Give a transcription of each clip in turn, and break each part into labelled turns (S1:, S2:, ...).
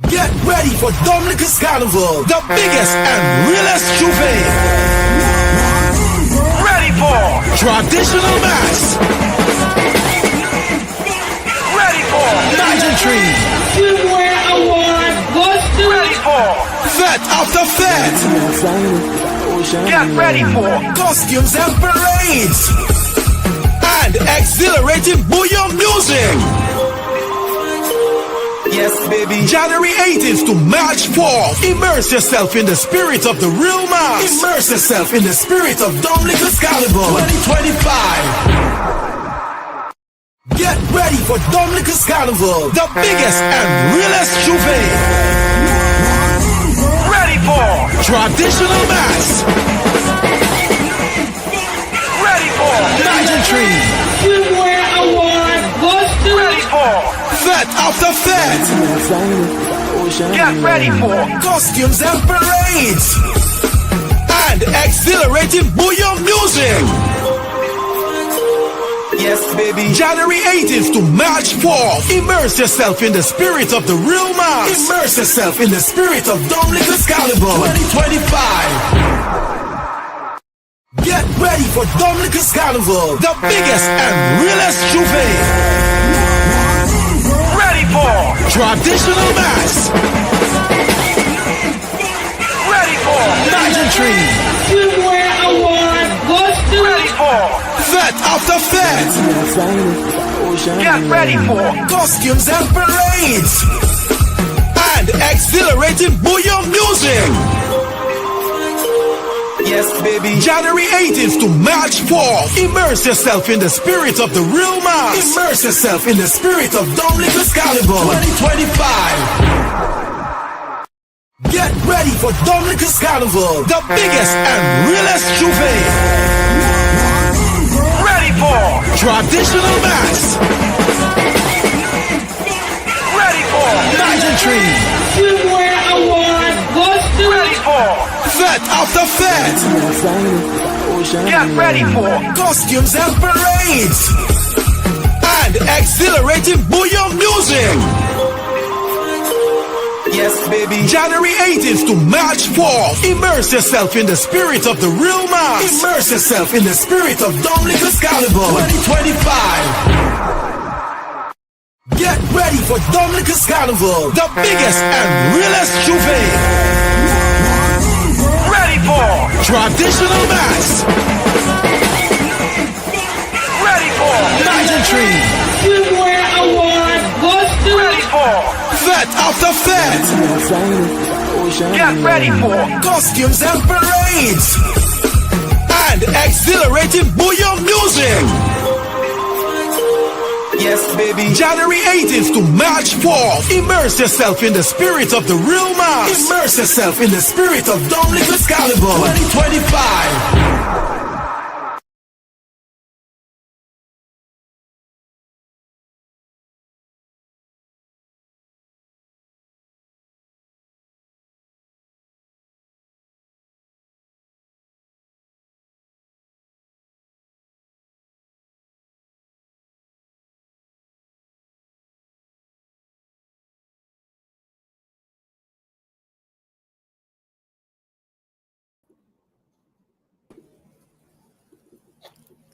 S1: Get ready for Dominica's Carnival, the biggest and realest juve. Ready for traditional mass. Ready for pageantry.
S2: Silverware Award goes to
S1: Ready for fete after fete. Get ready for costumes and parades. And exhilarating bouillon music. Yes, baby. January 18th to March 4th. Immerse yourself in the spirit of the real mass. Immerse yourself in the spirit of Dominica's Carnival 2025. Get ready for Dominica's Carnival, the biggest and realest juve. Ready for traditional mass. Ready for pageantry.
S2: Silverware Award goes to
S1: Ready for fete after fete. Get ready for costumes and parades. And exhilarating bouillon music. Yes, baby. January 18th to March 4th. Immerse yourself in the spirit of the real mass. Immerse yourself in the spirit of Dominica's Carnival 2025. Get ready for Dominica's Carnival, the biggest and realest juve. Ready for traditional mass. Ready for pageantry.
S2: Silverware Award goes to
S1: Ready for fete after fete. Get ready for costumes and parades. And exhilarating bouillon music. Yes, baby. January 18th to March 4th. Immerse yourself in the spirit of the real mass. Immerse yourself in the spirit of Dominica's Carnival 2025. Get ready for Dominica's Carnival, the biggest and realest juve. Ready for traditional mass. Ready for pageantry.
S2: Silverware Award goes to
S1: Ready for fete after fete. Get ready for costumes and parades. And exhilarating bouillon music. Yes, baby. January 18th to March 4th. Immerse yourself in the spirit of the real mass. Immerse yourself in the spirit of Dominica's Carnival 2025. Get ready for Dominica's Carnival, the biggest and realest juve. Ready for traditional mass. Ready for pageantry.
S2: Silverware Award goes to
S1: Ready for fete after fete. Get ready for costumes and parades. And exhilarating bouillon music. Yes, baby. January 18th to March 4th. Immerse yourself in the spirit of the real mass. Immerse yourself in the spirit of Dominica's Carnival 2025.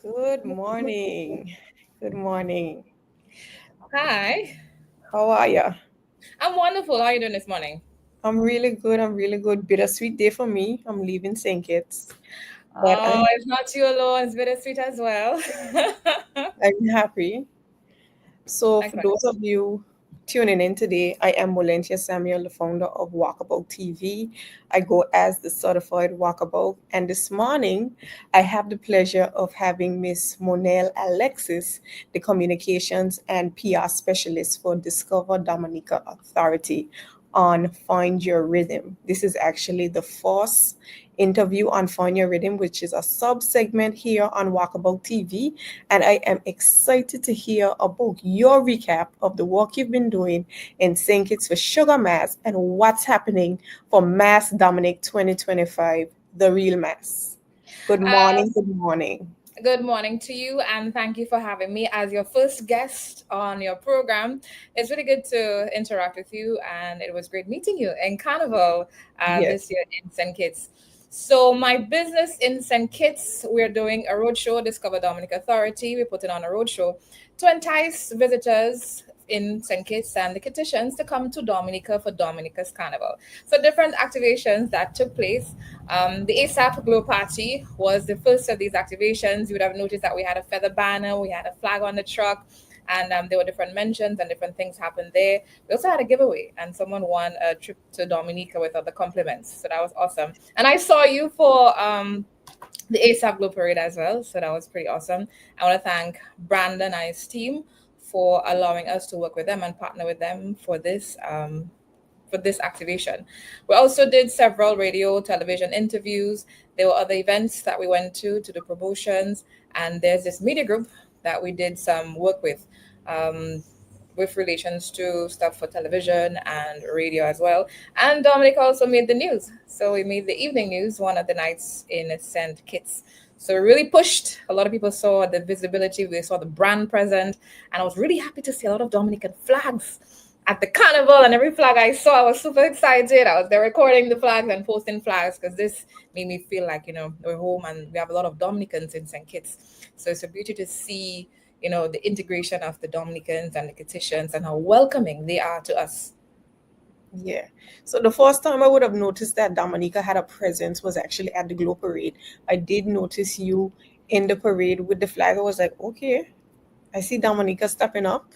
S3: Good morning. Good morning.
S4: Hi,
S3: How are you?
S4: I'm wonderful. How are you doing this morning?
S3: I'm really good. I'm really good. Bittersweet day for me. I'm leaving St. Kitts, but
S4: Oh, it's not you alone. It's bittersweet as well.
S3: I'm happy. So, for
S4: Okay.
S3: those of you tuning in today, I am Molentia Samuel, the founder of Walkabout TV. I go as the certified walkabout, and this morning I have the pleasure of having Miss Monel Alexis, the communications and PR specialist for Discover Dominica Authority, on Find Your Rhythm. This is actually the first interview on Find Your Rhythm, which is a sub segment here on Walkabout TV. And I am excited to hear about your recap of the work you've been doing in St. Kitts for Sugar Mass and what's happening for Mass Dominic 2025, the real Mass. Good
S4: Uh,
S3: morning. Good morning.
S4: Good morning to you, and thank you for having me as your first guest on your program. It's really good to interact with you, and it was great meeting you in Carnival
S3: Yes.
S4: this year in St. Kitts. So, my business in St. Kitts, we're doing a roadshow, Discover Dominic Authority. We're putting on a roadshow to entice visitors in St. Kitts and the Kittitians to come to Dominica for Dominica's Carnival. So, different activations that took place. The ASAP Glow Party was the first of these activations. You would have noticed that we had a feather banner, we had a flag on the truck, and there were different mentions and different things happened there. We also had a giveaway, and someone won a trip to Dominica with other compliments. So that was awesome. And I saw you for the ASAP Glow Parade as well. So that was pretty awesome. I want to thank Brandon and his team for allowing us to work with them and partner with them for this activation. We also did several radio, television interviews. There were other events that we went to the promotions, and there's this media group that we did some work um, with relations to stuff for television and radio as well. And Dominic also made the news. So we made the evening news one of the nights in St. Kitts. So we really pushed. A lot of people saw the visibility, they saw the brand present, and I was really happy to see a lot of Dominican flags at the carnival. And every flag I saw, I was super excited. I was there recording the flags and posting flags because this made me feel like, we're home and we have a lot of Dominicans in St. Kitts. So it's a beauty to see, the integration of the Dominicans and the Kittitians and how welcoming they are to us.
S3: Yeah. So the first time I would have noticed that Dominica had a presence was actually at the Glow Parade. I did notice you in the parade with the flag. I was like, okay, I see Dominica stepping up.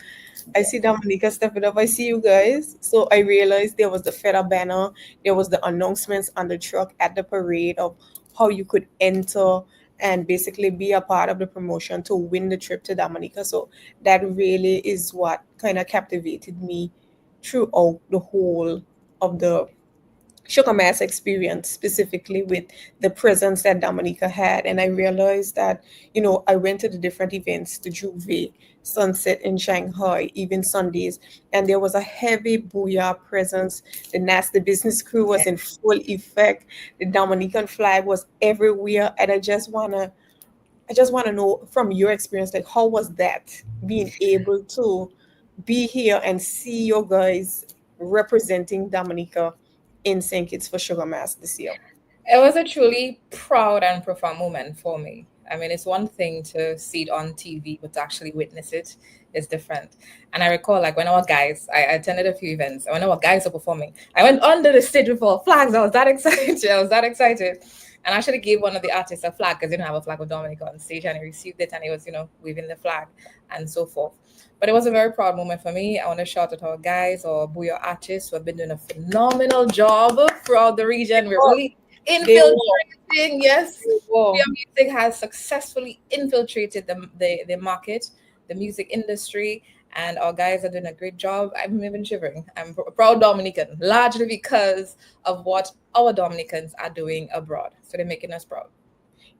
S3: I see Dominica stepping up. I see you guys. So I realized there was the feather banner. There was the announcements on the truck at the parade of how you could enter and basically be a part of the promotion to win the trip to Dominica. So that really is what kind of captivated me throughout the whole of the Sugar Mass experience, specifically with the presence that Dominica had. And I realized that, I went to the different events, the Juve, Sunset in Shanghai, even Sundays, and there was a heavy booyah presence. The Nasty Business crew was in full effect. The Dominican flag was everywhere. And I just wanna know from your experience, like how was that being able to be here and see your guys representing Dominica in St. Kitts for Sugar Mass this year?
S4: It was a truly proud and profound moment for me. I mean, it's one thing to see it on TV, but to actually witness it is different. And I recall, like, when our guys, I attended a few events, and when our guys were performing, I went under the stage with all flags. I was that excited. I was that excited. And I actually gave one of the artists a flag because he didn't have a flag with Dominic on stage, and he received it, and he was, waving the flag and so forth. But it was a very proud moment for me. I want to shout out our guys, our Booyah artists who have been doing a phenomenal job throughout the region. We're
S3: Oh,
S4: really
S3: they were.
S4: infiltrating. Yes,
S3: They were.
S4: Booyah music has successfully infiltrated the market, the music industry, and our guys are doing a great job. I'm even shivering. I'm a proud Dominican, largely because of what our Dominicans are doing abroad. So they're making us proud.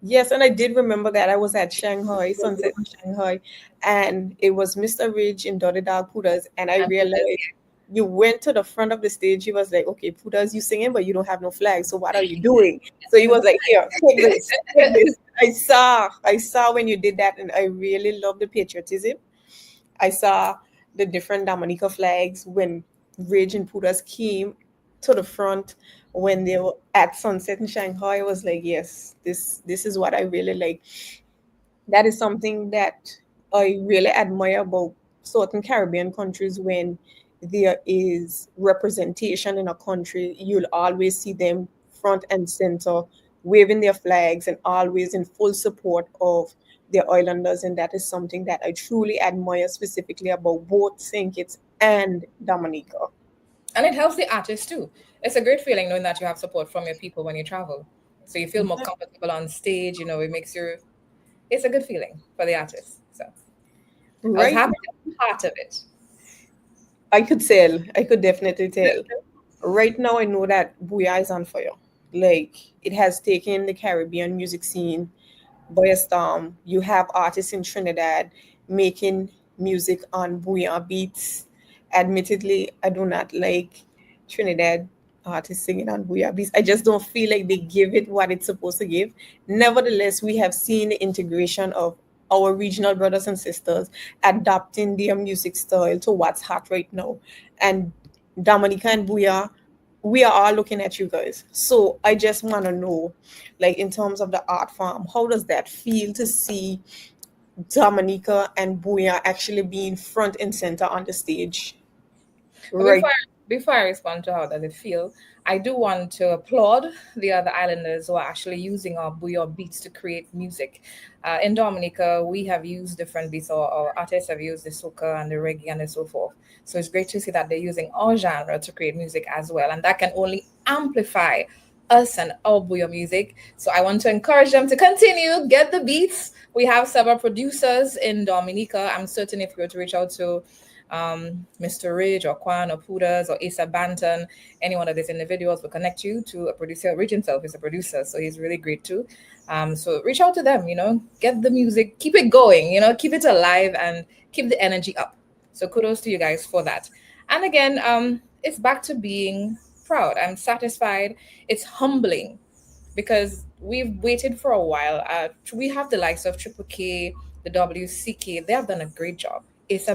S3: Yes, and I did remember that I was at Shanghai, Sunset in Shanghai, and it was Mr. Ridge in Dotted Dog Pudas, and I
S4: And
S3: realized you went to the front of the stage. He was like, "Okay, Pudas, you singing, but you don't have no flag. So what are you doing?" So he was like, "Here, take this, take this." I saw when you did that, and I really love the patriotism. I saw the different Dominica flags when Ridge and Pudas came to the front when they were at Sunset in Shanghai. I was like, yes, this is what I really like. That is something that I really admire about certain Caribbean countries when there is representation in a country, you'll always see them front and center, waving their flags and always in full support of their islanders. And that is something that I truly admire specifically about both St. Kitts and Dominica.
S4: And it helps the artist too. It's a great feeling knowing that you have support from your people when you travel. So you feel more comfortable on stage, it makes you, it's a good feeling for the artist. So I was
S3: Right.
S4: happy to be part of it.
S3: I could tell. I could definitely tell. Right now, I know that Booyah is on fire. Like, it has taken the Caribbean music scene by a storm. You have artists in Trinidad making music on Booyah beats. Admittedly, I do not like Trinidad artists singing on Booyah Beats. I just don't feel like they give it what it's supposed to give. Nevertheless, we have seen the integration of our regional brothers and sisters adapting their music style to what's hot right now. And Dominica and Booyah, we are all looking at you guys. So I just want to know, like in terms of the art form, how does that feel to see Dominica and Booyah actually being front and center on the stage?
S4: But
S3: Right.
S4: before I respond to how does it feel, I do want to applaud the other islanders who are actually using our bouillon beats to create music. In Dominica, we have used different beats. Our artists have used the soca and the reggae and so forth. So it's great to see that they're using our genre to create music as well, and that can only amplify us and our bouillon music. So I want to encourage them to continue, get the beats. We have several producers in Dominica. I'm certain if you were to reach out to Mr. Ridge or Kwan or Pudas or Asa Banton, any one of these individuals will connect you to a producer. Ridge himself is a producer, so he's really great too. So reach out to them, get the music, keep it going, keep it alive and keep the energy up. So kudos to you guys for that. And again, it's back to being proud. I'm satisfied. It's humbling because we've waited for a while. We have the likes of Triple K, the WCK. They have done a great job. Asa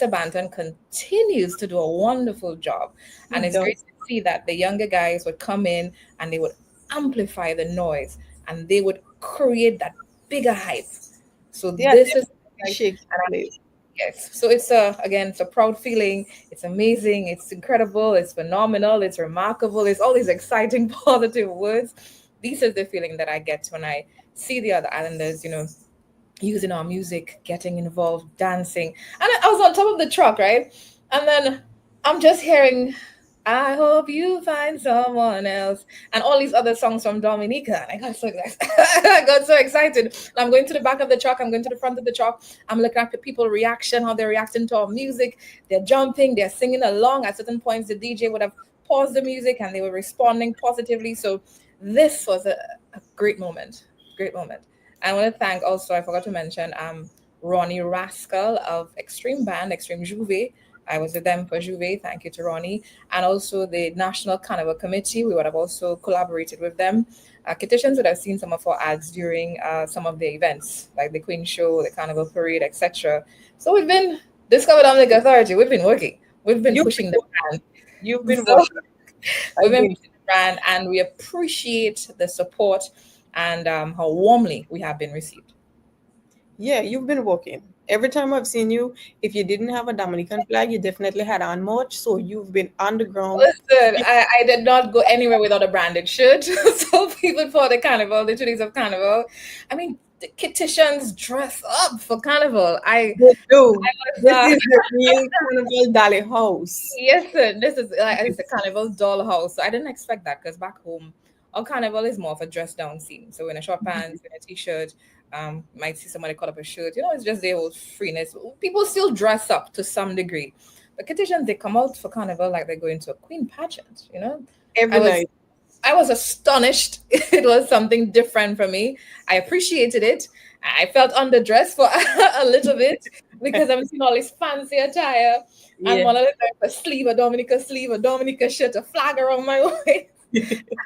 S4: Banton continues to do a wonderful job. And it's great to see that the younger guys would come in and they would amplify the noise and they would create that bigger hype. So this is yes. So it's it's a proud feeling. It's amazing. It's incredible. It's phenomenal. It's remarkable. It's all these exciting positive words. This is the feeling that I get when I see the other islanders, using our music, getting involved, dancing. And I was on top of the truck, right? And then I'm just hearing, I hope you find someone else, and all these other songs from Dominica. And I got so excited. I got so excited. And I'm going to the back of the truck. I'm going to the front of the truck. I'm looking at the people's reaction, how they're reacting to our music. They're jumping. They're singing along. At certain points, the DJ would have paused the music and they were responding positively. So this was a great moment. Great moment. I want to thank also, I forgot to mention, Ronnie Rascal of Extreme Juve. I was with them for Juve. Thank you to Ronnie. And also the National Carnival Committee. We would have also collaborated with them. Kittitions would have seen some of our ads during some of the events, like the Queen Show, the Carnival Parade, etc. So we've been, Discover Domnik Authority, we've been working. We've been pushing the brand.
S3: You've been working.
S4: We've been pushing the brand, and we appreciate the support and how warmly we have been received.
S3: Yeah, you've been working. Every time I've seen you, if you didn't have a Dominican flag, you definitely had on merch. So you've been underground.
S4: Listen, I did not go anywhere without a branded shirt. So people for the Carnival, the 2 days of Carnival, I mean, the Kittitions dress up for Carnival.
S3: They do. This is the real Carnival Dolly house.
S4: Yes, sir. This is it's the Carnival doll house. So I didn't expect that because back home, our Carnival is more of a dress down scene. So in a short pants, in a t-shirt, might see somebody cut up a shirt. It's just the old freeness. People still dress up to some degree. But Kittitions, they come out for Carnival like they're going to a queen pageant,
S3: Every night.
S4: I was astonished. It was something different for me. I appreciated it. I felt underdressed for a little bit because I'm seeing all this fancy attire. Yeah. And one of the times a Dominica shirt, a flag around my waist.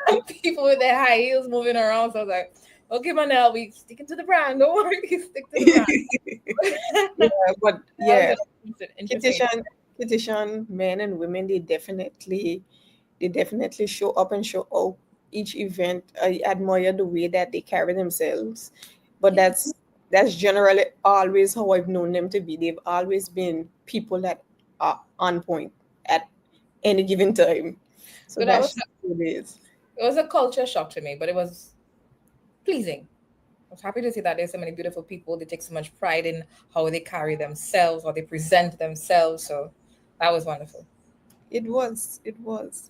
S4: And people with their high heels moving around. So I was like, okay, Manel, we sticking to the brand. Don't worry, we stick to the brand.
S3: Kittition men and women, they definitely show up and show out each event. I admire the way that they carry themselves. But that's generally always how I've known them to be. They've always been people that are on point at any given time. So that's what it is.
S4: It was a culture shock to me, but it was pleasing. I was happy to see that there's so many beautiful people. They take so much pride in how they carry themselves, how they present themselves. So that was wonderful.
S3: It was.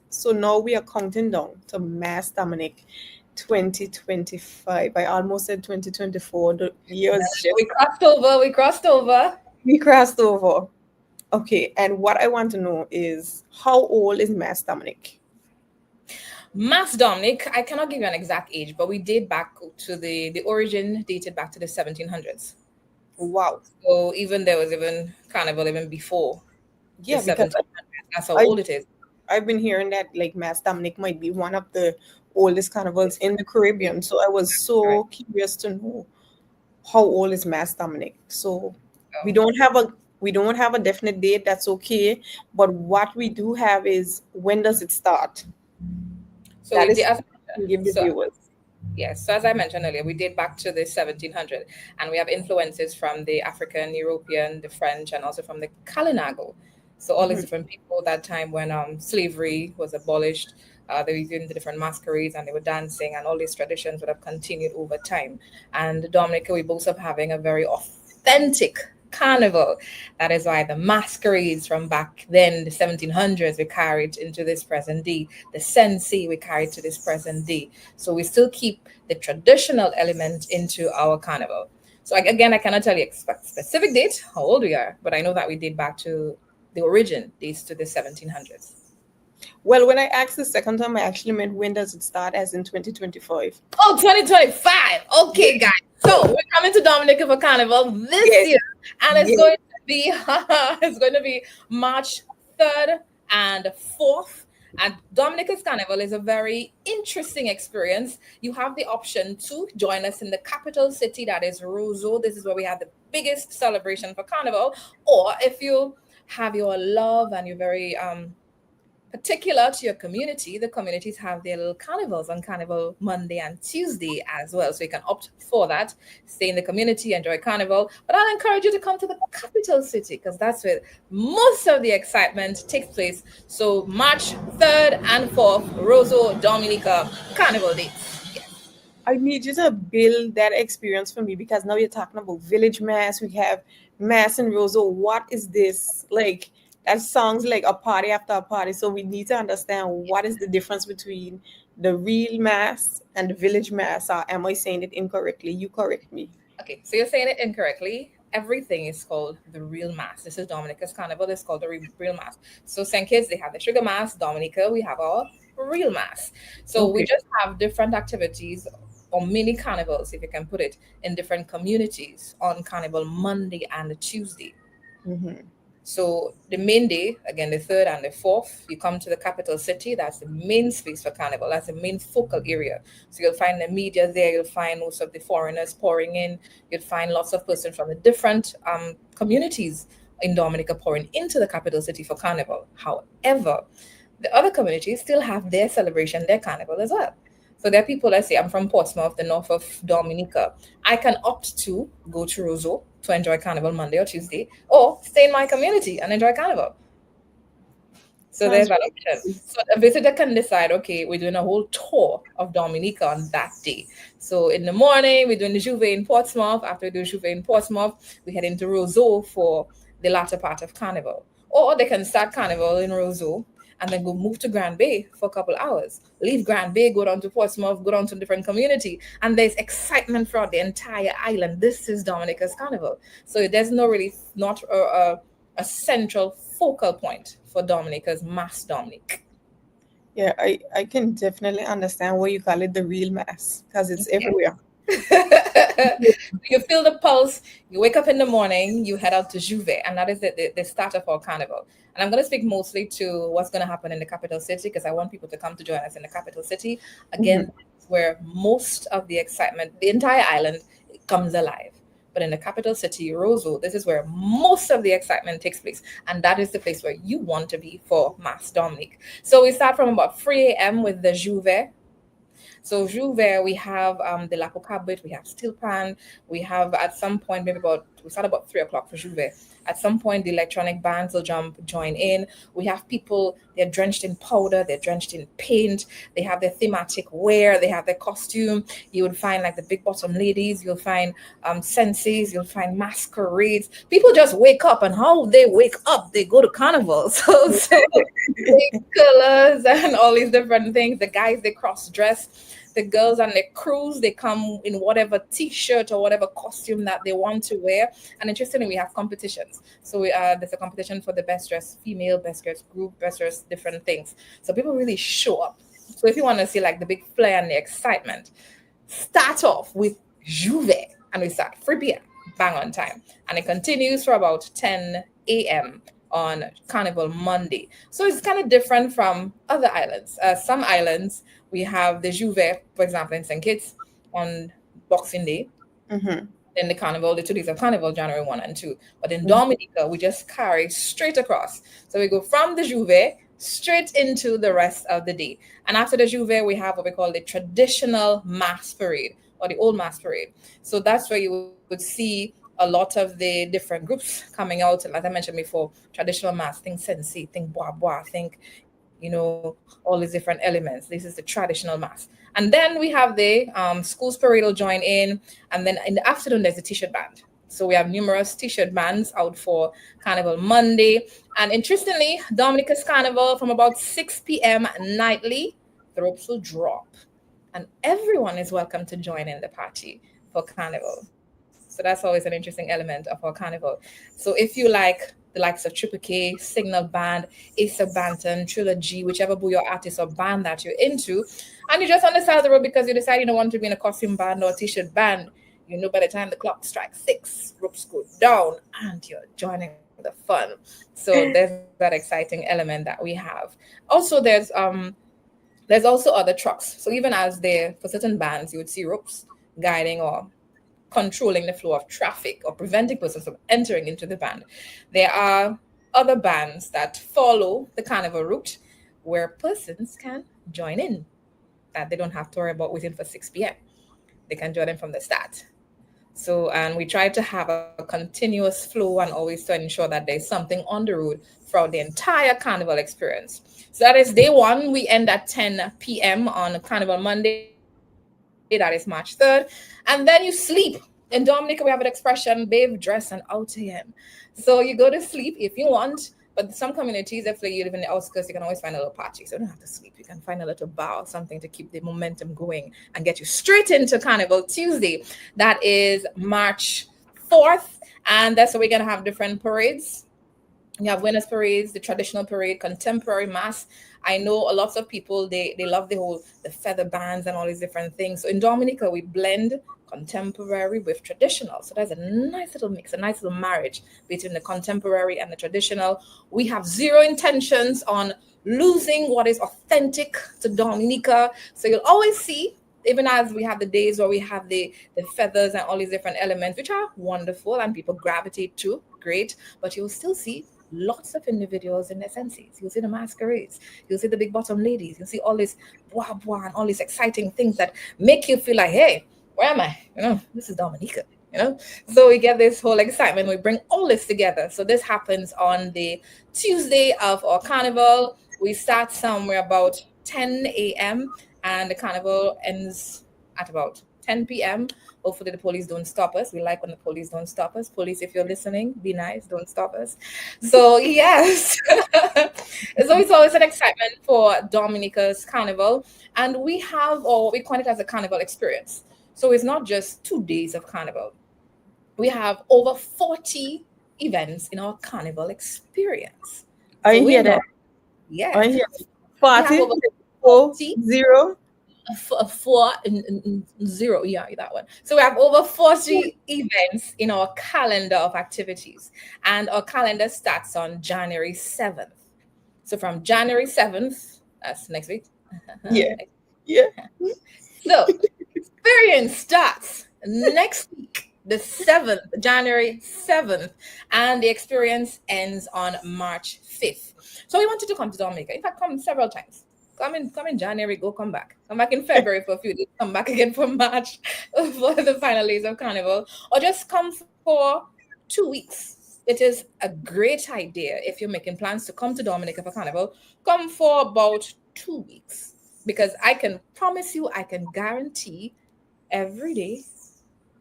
S3: So now we are counting down to Mass Domnik 2025. I almost said 2024. The years
S4: we crossed over.
S3: Okay, and what I want to know is, how old is Mass Domnik?
S4: Mass Domnik, I cannot give you an exact age, but we date back to the origin dated back to the 1700s.
S3: Wow.
S4: So there was even Carnival even before.
S3: Yeah, because
S4: that's how old it is.
S3: I've been hearing that like Mass Dominic might be one of the oldest carnivals in the Caribbean. So I was
S4: Right.
S3: so curious to know how old is Mass Dominic. So we
S4: So,
S3: don't have a we don't have a definite date. That's okay. But what we do have is when does it start?
S4: so
S3: That
S4: we did,
S3: is to give the
S4: so
S3: viewers.
S4: yes, so as I mentioned earlier, we date back to the 1700, and we have influences from the African, European, the French, and also from the Kalinago. So all these
S3: Mhm.
S4: different people that time when slavery was abolished, they were doing the different masquerades and they were dancing, and all these traditions would have continued over time. And Dominica, we both of having a very authentic carnival. That is why the masquerades from back then, the 1700s, we carried into this present day. The sensi we carried to this present day. So we still keep the traditional element into our carnival. So again, I cannot tell you specific date, how old we are, but I know that we date back to the origin dates to the 1700s.
S3: Well, when I asked the second time, I actually meant when does it start, as in 2025.
S4: Oh, 2025. Okay, guys. So we're coming to Dominica for Carnival this
S3: Yes,
S4: year, and it's
S3: yes.
S4: going to be it's going to be March 3rd and 4th. And Dominica's Carnival is a very interesting experience. You have the option to join us in the capital city, that is Roseau. This is where we have the biggest celebration for Carnival. Or if you have your love and you're very particular to your community, the communities have their little carnivals on Carnival Monday and Tuesday as well. So you can opt for that, stay in the community, enjoy Carnival. But I'll encourage you to come to the capital city because that's where most of the excitement takes place. So March 3rd and 4th, Roseau, Dominica, Carnival dates. Yes.
S3: I need you to build that experience for me because now you're talking about village mass. We have mass in Roseau. What is this? Like, that sounds like a party after a party. So we need to understand what is the difference between the real mass and the village mass. Or am I saying it incorrectly? You correct me.
S4: Okay, so you're saying it incorrectly. Everything is called the real mass. This is Dominica's Carnival. It's called the real mass. So St. Kitts, they have the sugar mass. Dominica, we have our real mass. So we
S3: Okay.
S4: just have different activities or mini carnivals, if you can put it, in different communities on Carnival Monday and Tuesday.
S3: Mhm.
S4: So the main day, again, the 3rd and the 4th, you come to the capital city. That's the main space for Carnival. That's the main focal area. So you'll find the media there. You'll find most of the foreigners pouring in. You'll find lots of persons from the different communities in Dominica pouring into the capital city for Carnival. However, the other communities still have their celebration, their Carnival as well. So there are people, let's say I'm from Portsmouth, the north of Dominica. I can opt to go to Roseau to enjoy Carnival Monday or Tuesday, or stay in my community and enjoy Carnival. So there's
S3: Sounds
S4: that
S3: really
S4: option.
S3: good.
S4: So a visitor can decide, okay, we're doing a whole tour of Dominica on that day. So in the morning, we're doing the Juve in Portsmouth. After we do Juve in Portsmouth, we head into Roseau for the latter part of Carnival. Or they can start Carnival in Roseau and then go move to Grand Bay for a couple hours. Leave Grand Bay, go down to Portsmouth, go down to a different community. And there's excitement throughout the entire island. This is Dominica's Carnival. So there's no really not a central focal point for Dominica's Mass Dominic.
S3: Yeah, I can definitely understand why you call it the real mass because it's everywhere.
S4: You feel the pulse, you wake up in the morning, you head out to Juve, and that is the start of our carnival. And I'm going to speak mostly to what's going to happen in the capital city because I want people to come to join us in the capital city. Again,
S3: Mhm.
S4: where most of the excitement, the entire island comes alive. But in the capital city, Roseau, this is where most of the excitement takes place. And that is the place where you want to be for Mass Dominic. So we start from about 3 a.m. with the Juve. So Juve, we have the Lapo Cabit, we have Steel Pan, we have at some point, we start about 3 o'clock for Juve. At some point, the electronic bands will join in. We have people, they're drenched in powder, they're drenched in paint, they have their thematic wear, they have their costume. You would find like the big bottom ladies, you'll find senseis, you'll find masquerades. People just wake up, and how they wake up, they go to carnival. So big colors and all these different things. The guys, they cross dress. The girls and the crews, they come in whatever t-shirt or whatever costume that they want to wear. And interestingly, we have competitions. So there's a competition for the best dressed female, best dressed group, best dressed different things. So people really show up. So if you want to see like the big flair and the excitement, start off with Juve, and we start 3 p.m. bang on time. And it continues for about 10 a.m. on Carnival Monday. So it's kind of different from other islands. Some islands, we have the Juve, for example, in St. Kitts on Boxing Day.
S3: Mm-hmm.
S4: Then the carnival, the 2 days of carnival, January 1 and 2. But in Dominica, we just carry straight across. So we go from the Juve straight into the rest of the day. And after the Juve, we have what we call the traditional mass parade or the old mass parade. So that's where you would see a lot of the different groups coming out. Like I mentioned before, traditional mass, think sensi, think bois bois, think, all these different elements. This is the traditional mass. And then we have the schools parade will join in. And then in the afternoon, there's a t-shirt band. So we have numerous t-shirt bands out for Carnival Monday. And interestingly, Dominica's Carnival from about 6 p.m. nightly, the ropes will drop. And everyone is welcome to join in the party for Carnival. So that's always an interesting element of our Carnival. So if you like the likes of Triple K, Signal Band, Asa Banton, Trilogy, whichever bouillon artist or band that you're into, and you just on the side of the road because you decide you don't want to be in a costume band or a t-shirt band, by the time the clock strikes 6, ropes go down and you're joining the fun. So there's that exciting element that we have. Also, there's also other trucks. So even as for certain bands, you would see ropes guiding or controlling the flow of traffic or preventing persons from entering into the band. There are other bands that follow the carnival route where persons can join in, that they don't have to worry about waiting for 6 p.m. They can join in from the start. So, and we try to have a continuous flow and always to ensure that there's something on the road throughout the entire carnival experience. So that is day 1. We end at 10 p.m. on Carnival Monday. That is March 3rd. And then you sleep. In Dominica, we have an expression, bathe, dress, and out again. So you go to sleep if you want. But some communities, if you live in the outskirts, you can always find a little party. So you don't have to sleep. You can find a little bar or something to keep the momentum going and get you straight into Carnival Tuesday. That is March 4th. And that's where we're going to have different parades. You have winners parades, the traditional parade, contemporary mass. I know a lot of people, they love the feather bands and all these different things. So in Dominica, we blend contemporary with traditional. So there's a nice little mix, a nice little marriage between the contemporary and the traditional. We have zero intentions on losing what is authentic to Dominica. So you'll always see, even as we have the days where we have the feathers and all these different elements, which are wonderful and people gravitate to, great, but you'll still see lots of individuals in their senses. You'll see the masquerades. You'll see the big bottom ladies. You'll see all this bois bois and all these exciting things that make you feel like, hey, where am I? This is Dominica. So we get this whole excitement. We bring all this together. So this happens on the Tuesday of our carnival. We start somewhere about 10 a.m. and the carnival ends at about 10 p.m. Hopefully the police don't stop us. We like when the police don't stop us. Police, if you're listening, be nice, don't stop us. So yes, there's always an excitement for Dominica's carnival. And we have, or what we call it as a carnival experience. So it's not just 2 days of carnival. We have over 40 events in our carnival experience.
S3: I hear that.
S4: Yeah.
S3: I hear 40, 0.
S4: 0, yeah, that one. So we have over 40 events in our calendar of activities, and our calendar starts on January 7th. So from January 7th, that's next week.
S3: Yeah.
S4: So experience starts next week, the 7th, January 7th, and the experience ends on March 5th. So we wanted to come to Dominica. In fact, come several times. Come in January, come back. Come back in February for a few days. Come back again for March for the final days of Carnival. Or just come for 2 weeks. It is a great idea if you're making plans to come to Dominica for Carnival. Come for about 2 weeks. Because I can promise you, I can guarantee every day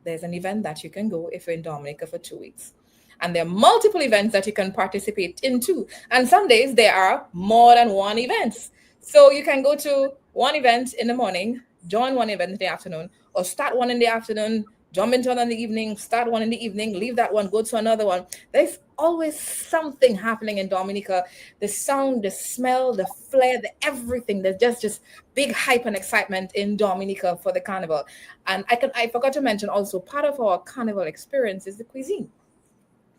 S4: there's an event that you can go if you're in Dominica for 2 weeks. And there are multiple events that you can participate in too. And some days there are more than one event. So you can go to one event in the morning, join one event in the afternoon, or start one in the afternoon, jump into one in the evening, start one in the evening, leave that one, go to another one. There's always something happening in Dominica. The sound, the smell, the flair, the everything. There's just big hype and excitement in Dominica for the carnival. And I forgot to mention also, part of our carnival experience is the cuisine.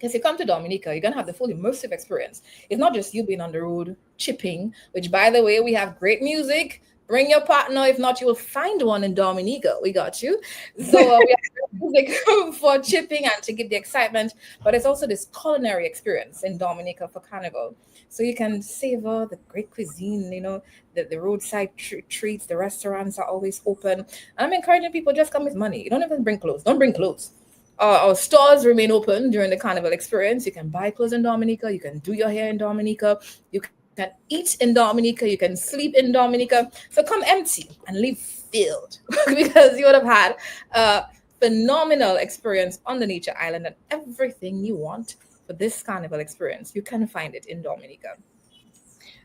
S4: Because you come to Dominica, you're gonna have the full immersive experience. It's not just you being on the road chipping, which by the way, we have great music. Bring your partner. If not, you will find one in Dominica. We got you. So we have great music for chipping and to give the excitement. But it's also this culinary experience in Dominica for Carnival. So you can savor the great cuisine, the roadside treats, the restaurants are always open. And I'm encouraging people just come with money. You don't even bring clothes. Don't bring clothes. Our stores remain open during the Carnival experience. You can buy clothes in Dominica. You can do your hair in Dominica. You can eat in Dominica. You can sleep in Dominica. So come empty and leave filled because you would have had a phenomenal experience on the nature island, and everything you want for this Carnival experience, you can find it in Dominica.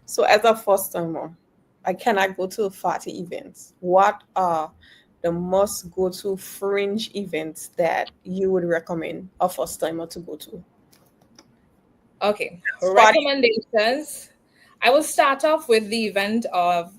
S3: So as a first timer, I cannot go to 40 events. What are the must go to fringe events that you would recommend a first timer to go to?
S4: Okay, recommendations. I will start off with the event of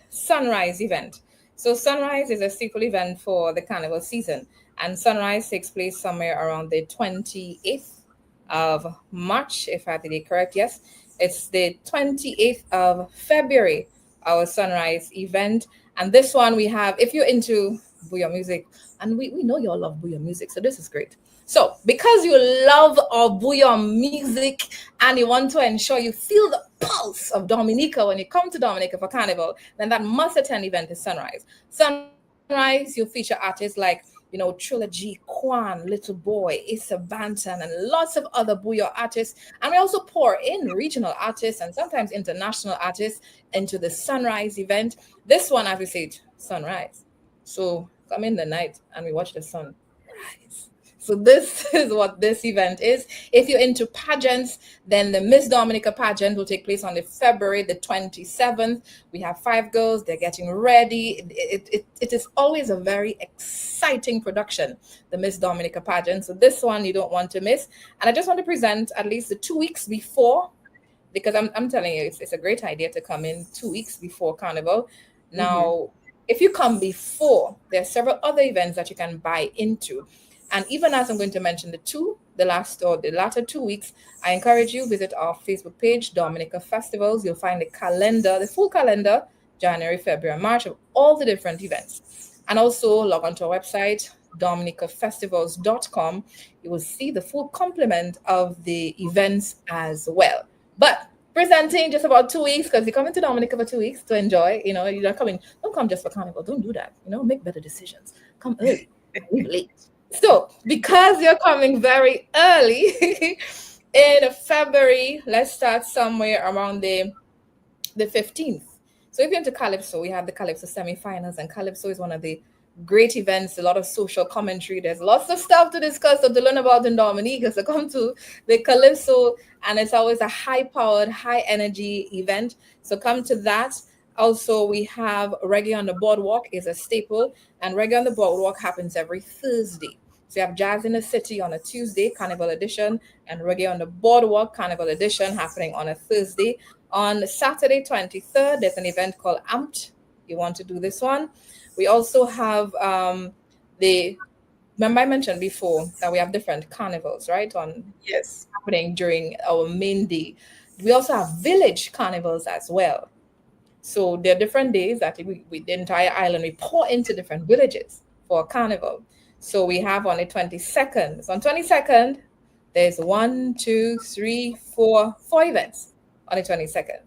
S4: Sunrise event. So Sunrise is a staple event for the Carnival season, and Sunrise takes place somewhere around the 28th of March, if I have the date correct. Yes, it's the 28th of February, our Sunrise event. And this one we have, if you're into booyah music, and we know you all love booyah music, so this is great. So because you love our booyah music and you want to ensure you feel the pulse of Dominica when you come to Dominica for Carnival, then that must attend event is Sunrise. Sunrise, you feature artists like, Trilogy, Kwan, Little Boy, Issa Banton, and lots of other booyah artists. And we also pour in regional artists and sometimes international artists into the Sunrise event. This one, as we said, sunrise. So come in the night and we watch the sun rise. So this is what this event is. If you're into pageants, then the Miss Dominica pageant will take place on the February the 27th. We have 5 girls. They're getting ready. It is always a very exciting production, the Miss Dominica pageant. So this one you don't want to miss. And I just want to present at least the 2 weeks before, because I'm telling you, it's a great idea to come in 2 weeks before Carnival. Now, if you come before, there are several other events that you can buy into. And even as I'm going to mention the latter 2 weeks, I encourage you visit our Facebook page, Dominica Festivals. You'll find the full calendar, January, February, and March of all the different events. And also log on to our website, dominicafestivals.com. You will see the full complement of the events as well. But presenting just about 2 weeks, because you're coming to Dominica for 2 weeks to enjoy. You're not coming. Don't come just for Carnival. Don't do that. Make better decisions. Come early, leave late. So because you're coming very early in February, let's start somewhere around the 15th. So if you're into Calypso, we have the Calypso semifinals, and Calypso is one of the great events, a lot of social commentary. There's lots of stuff to discuss or to learn about in Dominica. So come to the Calypso, and it's always a high-powered, high-energy event. So come to that. Also, we have Reggae on the Boardwalk is a staple, and Reggae on the Boardwalk happens every Thursday. So you have Jazz in the City on a Tuesday, Carnival Edition, and Reggae on the Boardwalk, Carnival Edition, happening on a Thursday. On Saturday, 23rd, there's an event called Amped. You want to do this one. We also have remember I mentioned before that we have different carnivals, right? Happening during our main day. We also have village carnivals as well. So there are different days that we the entire island, we pour into different villages for a carnival. So we have on the 22nd. So on 22nd, there's 4 events on the 22nd.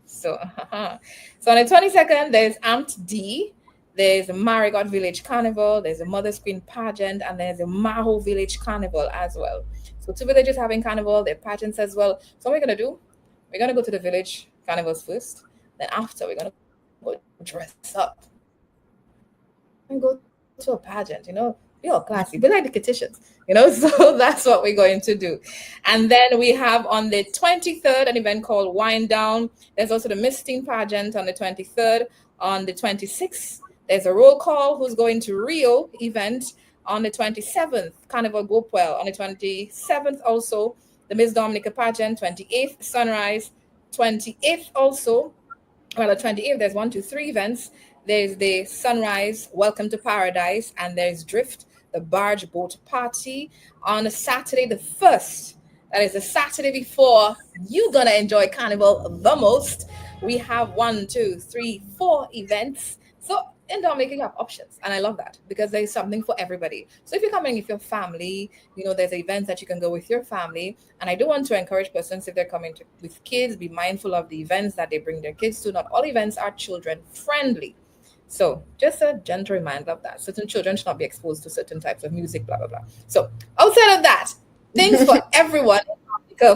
S4: So on the 22nd, there's Amped D, there's the Marigot Village Carnival, there's a Mother's Queen pageant, and there's a Maho Village Carnival as well. So 2 villages having carnival, their pageants as well. So what we're going to do, we're going to go to the village carnivals first. Then after, we're going to go dress up and go to a pageant, be all classy, be like the Kittians, so that's what we're going to do. And then we have on the 23rd, an event called Wind Down. There's also the Miss Teen pageant on the 23rd. On the 26th, there's a roll call who's going to Rio event. On the 27th, Carnival Gopwell. On the 27th, also, the Miss Dominica pageant. 28th, Sunrise. 28th also, well, the 28th, there's 1, 2, 3 events. There's the Sunrise, Welcome to Paradise, and there's Drift, the barge boat party. On Saturday, the 1st, That is the Saturday before you're gonna enjoy Carnival the most. We have one, two, three, four events. So in Dominica, you have options, and I love that because there's something for everybody. So if you're coming with your family, there's events that you can go with your family. And I do want to encourage persons if they're coming with kids, be mindful of the events that they bring their kids to. Not all events are children friendly. So just a gentle reminder of that. Certain children should not be exposed to certain types of music, blah, blah, blah. So outside of that, things for everyone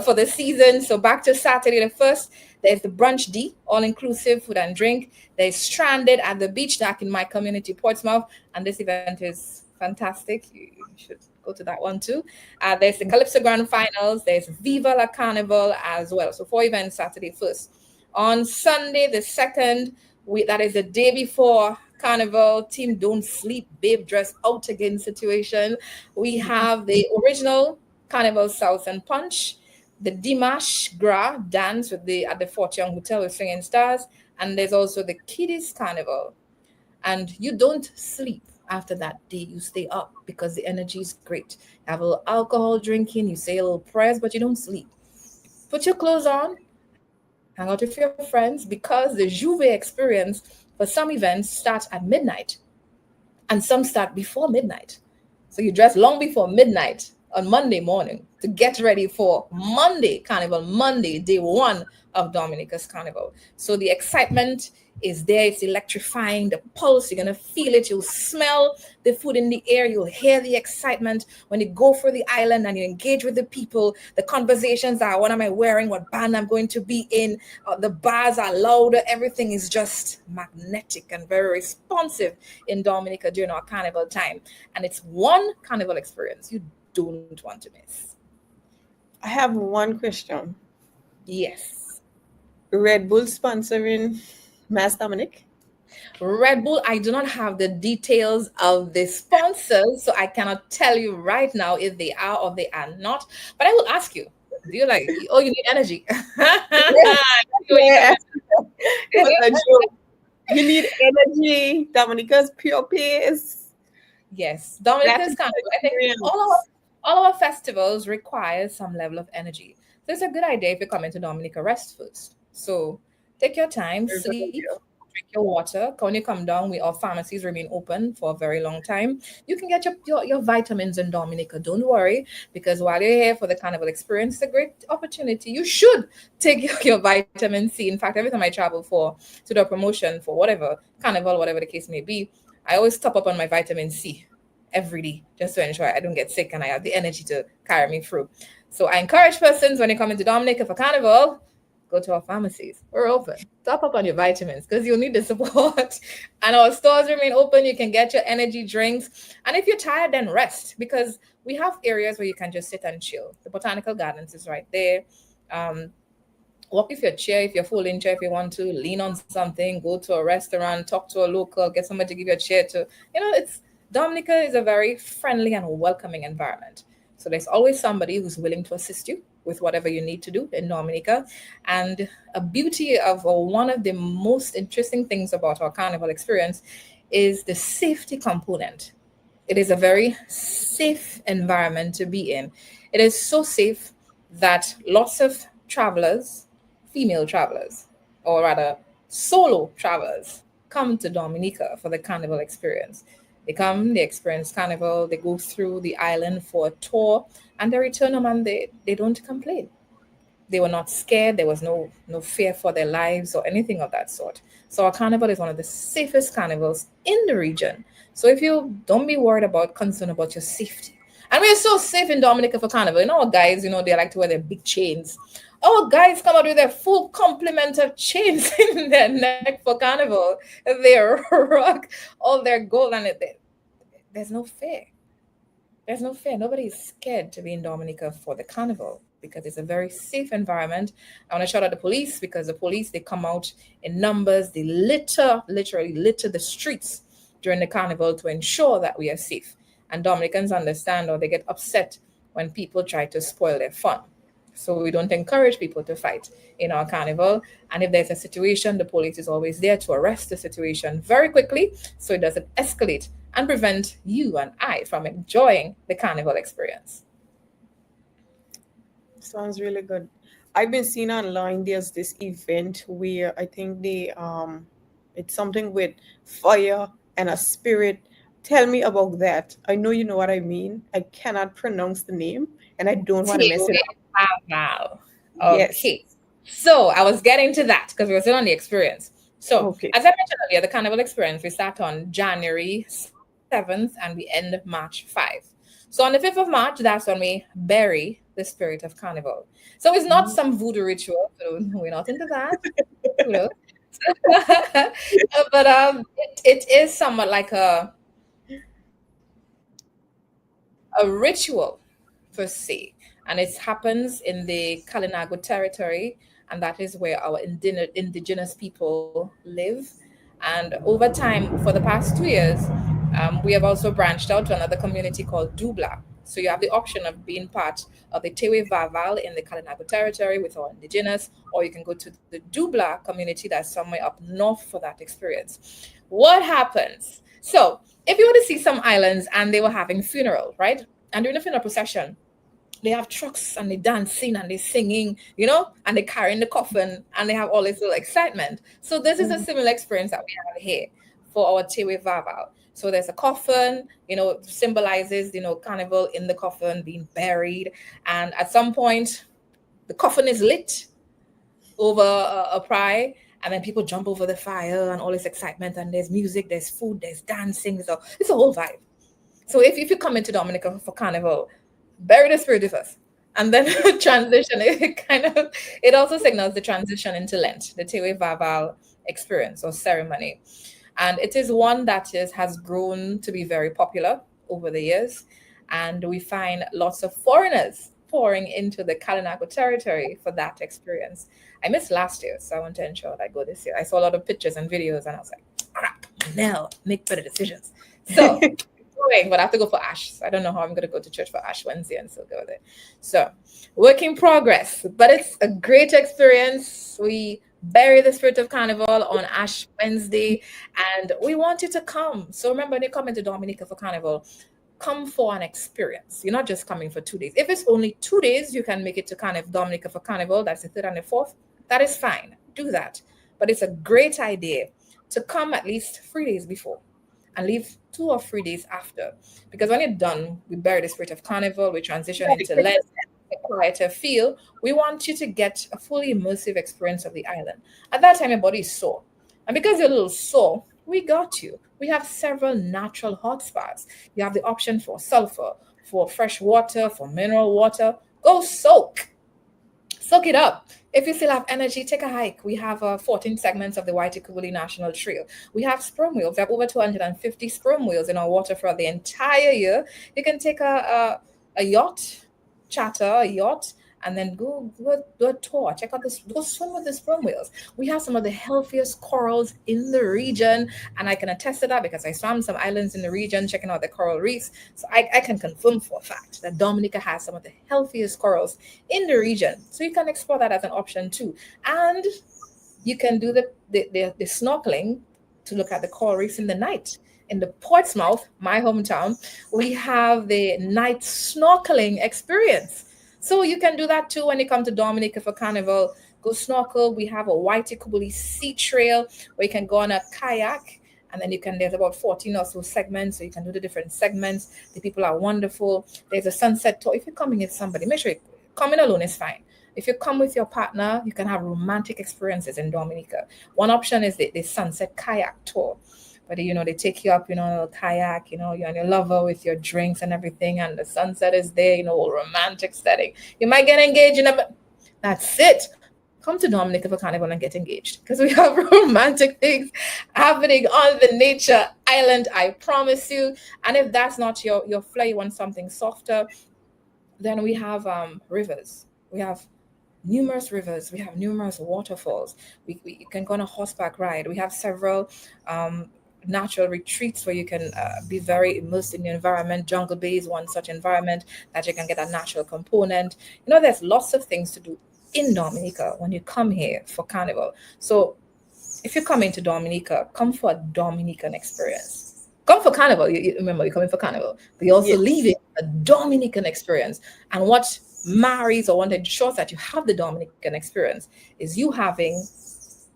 S4: for the season. So back to Saturday the 1st, there's the Brunch D, all-inclusive food and drink. There's Stranded at the beach back in my community, Portsmouth. And this event is fantastic. You should go to that one too. There's the Calypso Grand Finals. There's Viva la Carnival as well. So 4 events Saturday 1st. On Sunday the 2nd, that is the day before Carnival, Team Don't Sleep, Babe Dress Out Again situation. We have the original Carnival South and Punch, the Dimash Gra dance at the Fort Young Hotel with Singing Stars, and there's also the Kiddies Carnival. And you don't sleep after that day. You stay up because the energy is great. You have a little alcohol drinking, you say a little prayers, but you don't sleep. Put your clothes on, hang out with your friends, because the Juve experience for some events starts at midnight and some start before midnight. So you dress long before midnight on Monday morning to get ready for Monday Carnival, Monday, day 1 of Dominica's Carnival. So the excitement is there. It's electrifying. The pulse, you're going to feel it. You'll smell the food in the air. You'll hear the excitement when you go for the island and you engage with the people. The conversations are, what am I wearing? What band I'm going to be in? The bars are louder. Everything is just magnetic and very responsive in Dominica during our Carnival time. And it's one Carnival experience you don't want to miss.
S3: I have one question.
S4: Yes.
S3: Red Bull sponsoring Mass Dominic?
S4: Red Bull, I do not have the details of the sponsors, so I cannot tell you right now if they are or they are not. But I will ask you, do you like, oh, you need energy?
S3: Yeah. You need energy. Dominica's pure pace.
S4: Yes, Dominica's Carnival. I think all our festivals require some level of energy. So it's a good idea if you're coming to Dominica, rest first. So take your time, sleep, drink your water. When you come down, our pharmacies remain open for a very long time. You can get your vitamins in Dominica. Don't worry, because while you're here for the Carnival experience, it's a great opportunity. You should take your vitamin C. In fact, every time I travel to do a promotion for whatever, Carnival, whatever the case may be, I always top up on my vitamin C every day just to ensure I don't get sick and I have the energy to carry me through. So I encourage persons when you come into Dominica for Carnival, go to our pharmacies. We're open. Top up on your vitamins because you'll need the support. And our stores remain open. You can get your energy drinks. And if you're tired, then rest, because we have areas where you can just sit and chill. The Botanical Gardens is right there. Walk with your chair if you're folding chair, if you want to, lean on something, go to a restaurant, talk to a local, get somebody to give you a chair to, Dominica is a very friendly and welcoming environment. So there's always somebody who's willing to assist you with whatever you need to do in Dominica. And a beauty of one of the most interesting things about our Carnival experience is the safety component. It is a very safe environment to be in. It is so safe that lots of travelers, female travelers, or rather solo travelers, come to Dominica for the Carnival experience. They come, they experience Carnival, they go through the island for a tour, and they return home and they don't complain. They were not scared. There was no fear for their lives or anything of that sort. So our Carnival is one of the safest carnivals in the region. So if you don't be worried about concern about your safety. And we're so safe in Dominica for Carnival. Our guys, they like to wear their big chains. Our guys come out with their full complement of chains in their neck for Carnival. They rock all their gold, and there's no fear. There's no fear. Nobody is scared to be in Dominica for the Carnival because it's a very safe environment. I want to shout out the police, because the police, they come out in numbers. They literally litter the streets during the Carnival to ensure that we are safe. And Dominicans understand, or they get upset when people try to spoil their fun. So we don't encourage people to fight in our Carnival. And if there's a situation, the police is always there to arrest the situation very quickly so it doesn't escalate and prevent you and I from enjoying the Carnival experience.
S3: Sounds really good. I've been seeing online there's this event where I think it's something with fire and a spirit. Tell me about that. I know you know what I mean. I cannot pronounce the name and I don't want to mess it up.
S4: Wow.
S3: Yes.
S4: Okay. So I was getting to that because we were still on the experience. So
S3: Okay.
S4: as I mentioned earlier, the Carnival experience, we start on January 7th and we end March 5th. So on the 5th of March, that's when we bury the spirit of Carnival. So it's not
S3: Mhm.
S4: some voodoo ritual. So we're not into that. You know. But it is somewhat like a ritual per se, and it happens in the Kalinago territory, and that is where our indigenous people live. And over time, for the past 2 years, we have also branched out to another community called Dubla. So you have the option of being part of the Tewe Vaval in the Kalinago territory with our indigenous, or you can go to the Dubla community that's somewhere up north for that experience. What happens? So if you were to see some islands and they were having funeral, right? And during the funeral procession, they have trucks and they dancing and they singing, and they carrying the coffin and they have all this little excitement. So this is a
S3: Mhm.
S4: similar experience that we have here for our Tewe Vaval. So there's a coffin, symbolizes, carnival in the coffin being buried. And at some point, the coffin is lit over a pry, and then people jump over the fire and all this excitement, and there's music, there's food, there's dancing. So it's a whole vibe. So if you come into Dominica for Carnival, bury the spirit with us. And then transition, it also signals the transition into Lent, the Tewe Vaval experience or ceremony. And it is one that has grown to be very popular over the years. And we find lots of foreigners pouring into the Kalinago territory for that experience. I missed last year, so I want to ensure that I go this year. I saw a lot of pictures and videos, and I was like, crap, now make better decisions. So going, but I have to go for Ash. So I don't know how I'm going to go to church for Ash Wednesday and still go there. So, work in progress, but it's a great experience. We bury the spirit of Carnival on Ash Wednesday, and we want you to come. So, remember, when you come into Dominica for Carnival, come for an experience. You're not just coming for 2 days. If it's only 2 days, you can make it to Dominica for Carnival. That's the 3rd and the 4th. That is fine. Do that. But it's a great idea to come at least 3 days before and leave 2 or 3 days after. Because when you're done, we bury the spirit of Carnival, we transition into Lent, a quieter feel. We want you to get a fully immersive experience of the island. At that time, your body is sore. And because you're a little sore, we got you. We have several natural hot spots. You have the option for sulfur, for fresh water, for mineral water. Go soak it up. If you still have energy, take a hike. We have 14 segments of the Waitikubuli National Trail. We have sperm whales. We have over 250 sperm whales in our water for the entire year. You can take a yacht, charter a yacht, and then go do a tour. Check out this. Go swim with the sperm whales. We have some of the healthiest corals in the region, and I can attest to that because I swam some islands in the region, checking out the coral reefs. So I can confirm for a fact that Dominica has some of the healthiest corals in the region. So you can explore that as an option too, and you can do the snorkeling to look at the coral reefs in the night. In the Portsmouth, my hometown, we have the night snorkeling experience. So you can do that too when you come to Dominica for Carnival. Go snorkel. We have a Waitikubuli sea trail where you can go on a kayak, and then there's about 14 or so segments, so you can do the different segments. The people are wonderful. There's a sunset tour. If you're coming with somebody, make sure coming alone is fine. If you come with your partner, you can have romantic experiences in Dominica. One option is the sunset kayak tour. But they take you up, a kayak, you and your lover with your drinks and everything, and the sunset is there, romantic setting. You might get engaged that's it. Come to Dominica for Carnival and get engaged because we have romantic things happening on the nature island, I promise you. And if that's not your flair, you want something softer, then we have rivers. We have numerous rivers. We have numerous waterfalls. We can go on a horseback ride. We have several natural retreats where you can be very immersed in the environment. Jungle Bay is one such environment that you can get a natural component. There's lots of things to do in Dominica when you come here for Carnival. So if you're coming to Dominica, come for a Dominican experience. Come for Carnival. Remember, you're coming for Carnival, but you're also
S3: Yes.
S4: leaving a Dominican experience. And what marries or what ensures that you have the Dominican experience is you having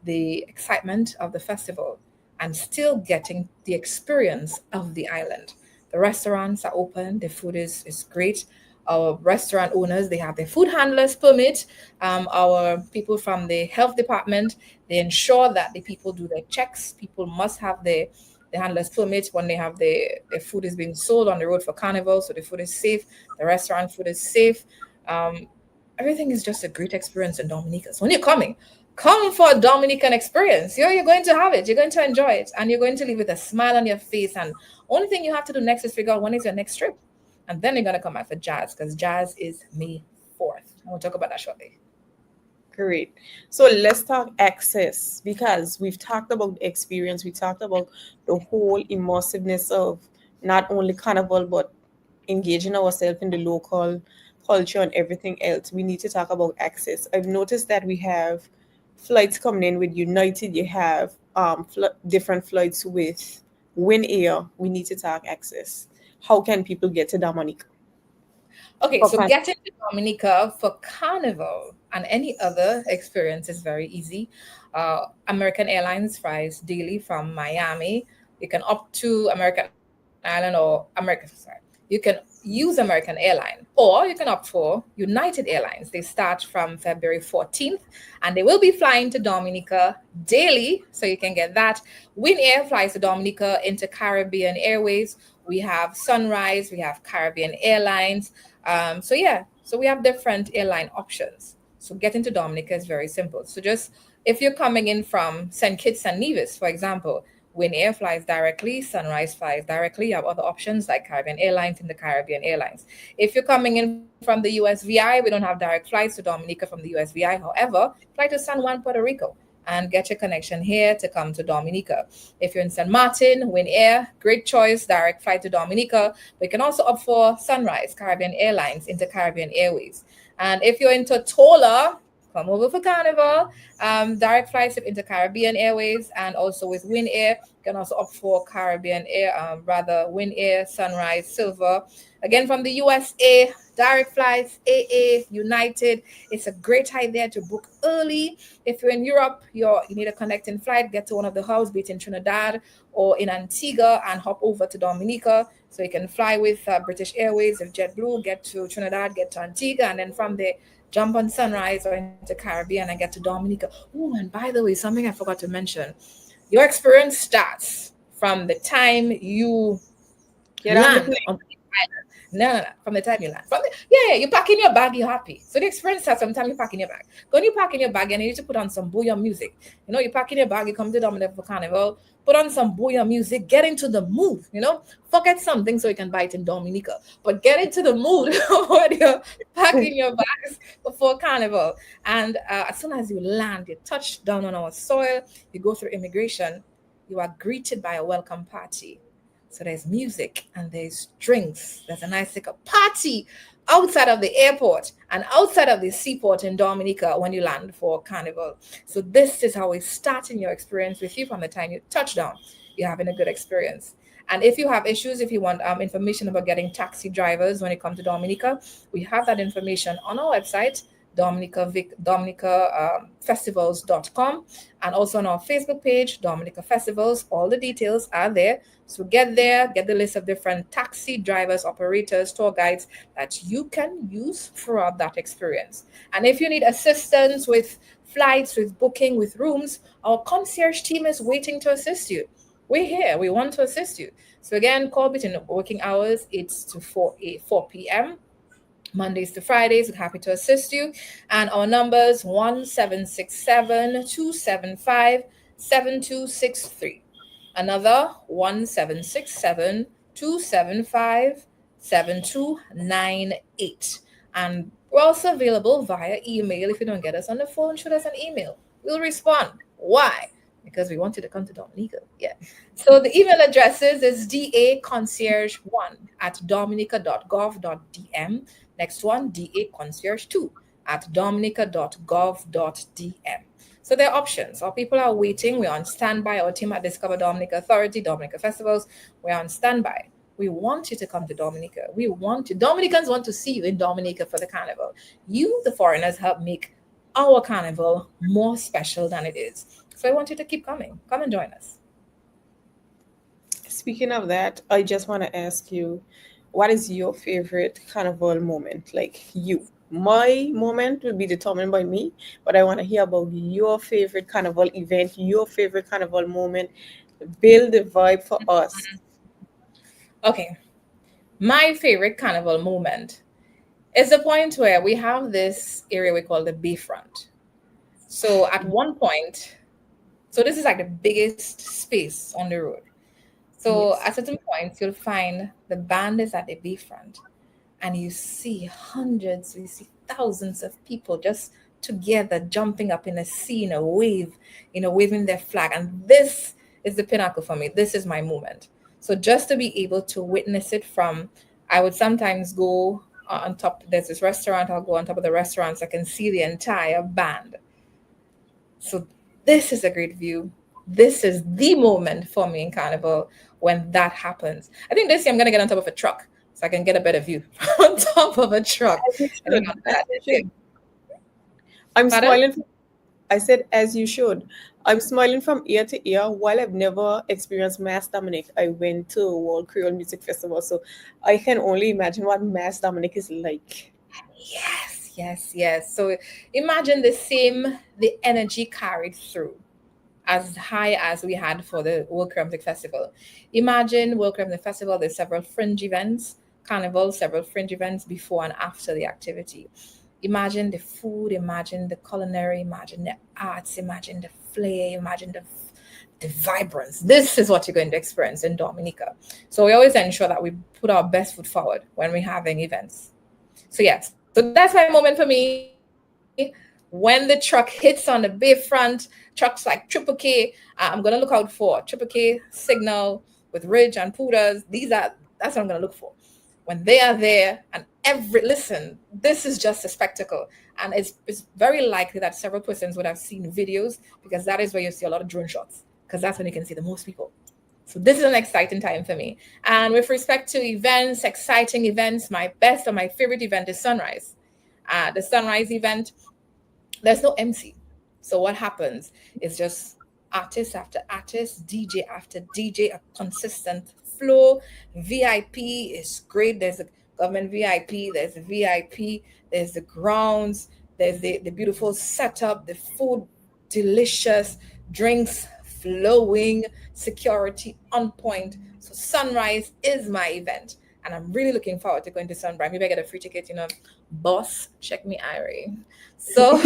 S4: the excitement of the festival and still getting the experience of the island. The restaurants are open, the food is great. Our restaurant owners, they have their food handlers permit. Our people from the health department, they ensure that the people do their checks. People must have the handlers permit when they have their food is being sold on the road for Carnival, so the food is safe, the restaurant food is safe. Um, Everything is just a great experience in Dominica. So when you're coming, come for a Dominican experience. You're going to have it. You're going to enjoy it. And you're going to leave with a smile on your face. And only thing you have to do next is figure out when is your next trip. And then you're going to come back for jazz because jazz is May 4th. And we'll talk about that shortly.
S3: Great. So let's talk access, because we've talked about experience. We talked about the whole immersiveness of not only Carnival, but engaging ourselves in the local culture and everything else. We need to talk about access. I've noticed that we have flights coming in with United. You have different flights with Win Air. We need to talk access. How can people get to Dominica?
S4: Okay, so
S3: Okay.
S4: getting to Dominica for Carnival and any other experience is very easy. American Airlines flies daily from Miami. You can opt to American Island or American, sorry. You can use American Airline or you can opt for United Airlines. They start from February 14th and they will be flying to Dominica daily. So you can get that. Win Air flies to Dominica into Caribbean Airways. We have Sunrise, we have Caribbean Airlines. So we have different airline options. So getting to Dominica is very simple. So just if you're coming in from St. Kitts and Nevis, for example, Win Air flies directly, Sunrise flies directly. You have other options like Caribbean Airlines and the Caribbean Airlines. If you're coming in from the USVI, we don't have direct flights to Dominica from the USVI. However, fly to San Juan, Puerto Rico, and get your connection here to come to Dominica. If you're in St. Martin, Win Air, great choice, direct flight to Dominica. But you can also opt for Sunrise, Caribbean Airlines, into Caribbean Airways. And if you're into Tola, come over for Carnival. Direct flights into Caribbean Airways and also with Win Air. You can also opt for Caribbean Air, Win Air, Sunrise, Silver. Again, from the USA, direct flights, AA, United. It's a great idea to book early. If you're in Europe, you need a connecting flight, get to one of the hubs, be it in Trinidad or in Antigua, and hop over to Dominica. So you can fly with British Airways if JetBlue, get to Trinidad, get to Antigua, and then from there, jump on Sunrise or into Caribbean and get to Dominica. Oh, and by the way, something I forgot to mention. Your experience starts from the time you
S3: Get on the
S4: land
S3: plane.
S4: on the island. No. From the time you land. You pack in your bag, you're happy. So the experience starts from the time you pack in your bag. When you pack in your bag, you need to put on some booyah music. You pack in your bag, you come to Dominica for Carnival, put on some booyah music, get into the mood, forget something so you can buy it in Dominica. But get into the mood when you're packing your bags before Carnival. And as soon as you land, you touch down on our soil, you go through immigration, you are greeted by a welcome party. So there's music and there's drinks. There's a nice like a party outside of the airport and outside of the seaport in Dominica when you land for Carnival. So this is how we're starting your experience with you from the time you touch down. You're having a good experience. And if you have issues, if you want information about getting taxi drivers when you come to Dominica, we have that information on our website, dominicafestivals.com, and also on our Facebook page, Dominica Festivals. All the details are there. So get there, get the list of different taxi drivers, operators, tour guides that you can use throughout that experience. And if you need assistance with flights, with booking, with rooms, our concierge team is waiting to assist you. We're here. We want to assist you. So again, call between working hours 8 to 4 p.m. Mondays to Fridays. We're happy to assist you. And our numbers 1767-275-7263. Another 1767-275-7298. And we're also available via email. If you don't get us on the phone, shoot us an email. We'll respond. Why? Because we want you to come to Dominica. Yeah. So the email addresses is daconcierge1@dominica.gov.dm. Next one, daconcierge2@dominica.gov.dm. So there are options. Our people are waiting. We're on standby. Our team at Discover Dominica Authority, Dominica Festivals, we're on standby. We want you to come to Dominica. We want you. Dominicans want to see you in Dominica for the carnival. You, the foreigners, help make our carnival more special than it is. So I want you to keep coming. Come and join us.
S3: Speaking of that, I just want to ask you, what is your favorite carnival moment? Like you. My moment will be determined by me, but I want to hear about your favorite carnival event, your favorite carnival moment. Build the vibe for us.
S4: Okay. My favorite carnival moment is the point where we have this area we call the bayfront. So at one point, so this is like the biggest space on the road. So
S3: Yes.
S4: at certain points, you'll find the band is at the bayfront, and you see hundreds, we see thousands of people just together jumping up in a sea, in a wave, waving their flag. And this is the pinnacle for me. This is my moment. So just to be able to witness it from, I would sometimes go on top, there's this restaurant, I'll go on top of the restaurant so I can see the entire band. So this is a great view. This is the moment for me in Carnival when that happens. I think this year I'm going to get on top of a truck so I can get a better view on top of a truck.
S3: As you
S4: I think
S3: should.
S4: on
S3: As
S4: that
S3: you
S4: day.
S3: should. I'm
S4: Pardon?
S3: smiling. I said, as you should. I'm smiling from ear to ear. While I've never experienced Mass Dominic, I went to World Creole Music Festival. So I can only imagine what Mass Dominic is like.
S4: Yes, yes, yes. So imagine the energy carried through as high as we had for the World Creole Music Festival. Imagine World Creole Music Festival, there's several fringe events, Carnival, several fringe events before and after the activity. Imagine the food, imagine the culinary, imagine the arts, imagine the flair, imagine the vibrance. This is what you're going to experience in Dominica. So we always ensure that we put our best foot forward when we're having events. So yes, so that's my moment for me. When the truck hits on the bayfront, trucks like Triple K, I'm gonna look out for Triple K signal with Ridge and Pudas. That's what I'm gonna look for. When they are there, and listen, this is just a spectacle. And it's very likely that several persons would have seen videos because that is where you see a lot of drone shots, because that's when you can see the most people. So this is an exciting time for me. And with respect to events, exciting events, my best or my favorite event is Sunrise. The Sunrise event, there's no MC. So what happens is just artist after artist, DJ after DJ, a consistent flow. VIP is great. There's a government VIP, there's a VIP, there's the grounds, there's the beautiful setup, the food delicious, drinks flowing, security on point. So Sunrise is my event. And I'm really looking forward to going to Sunrise. Maybe I get a free ticket, boss, check me, Irie. So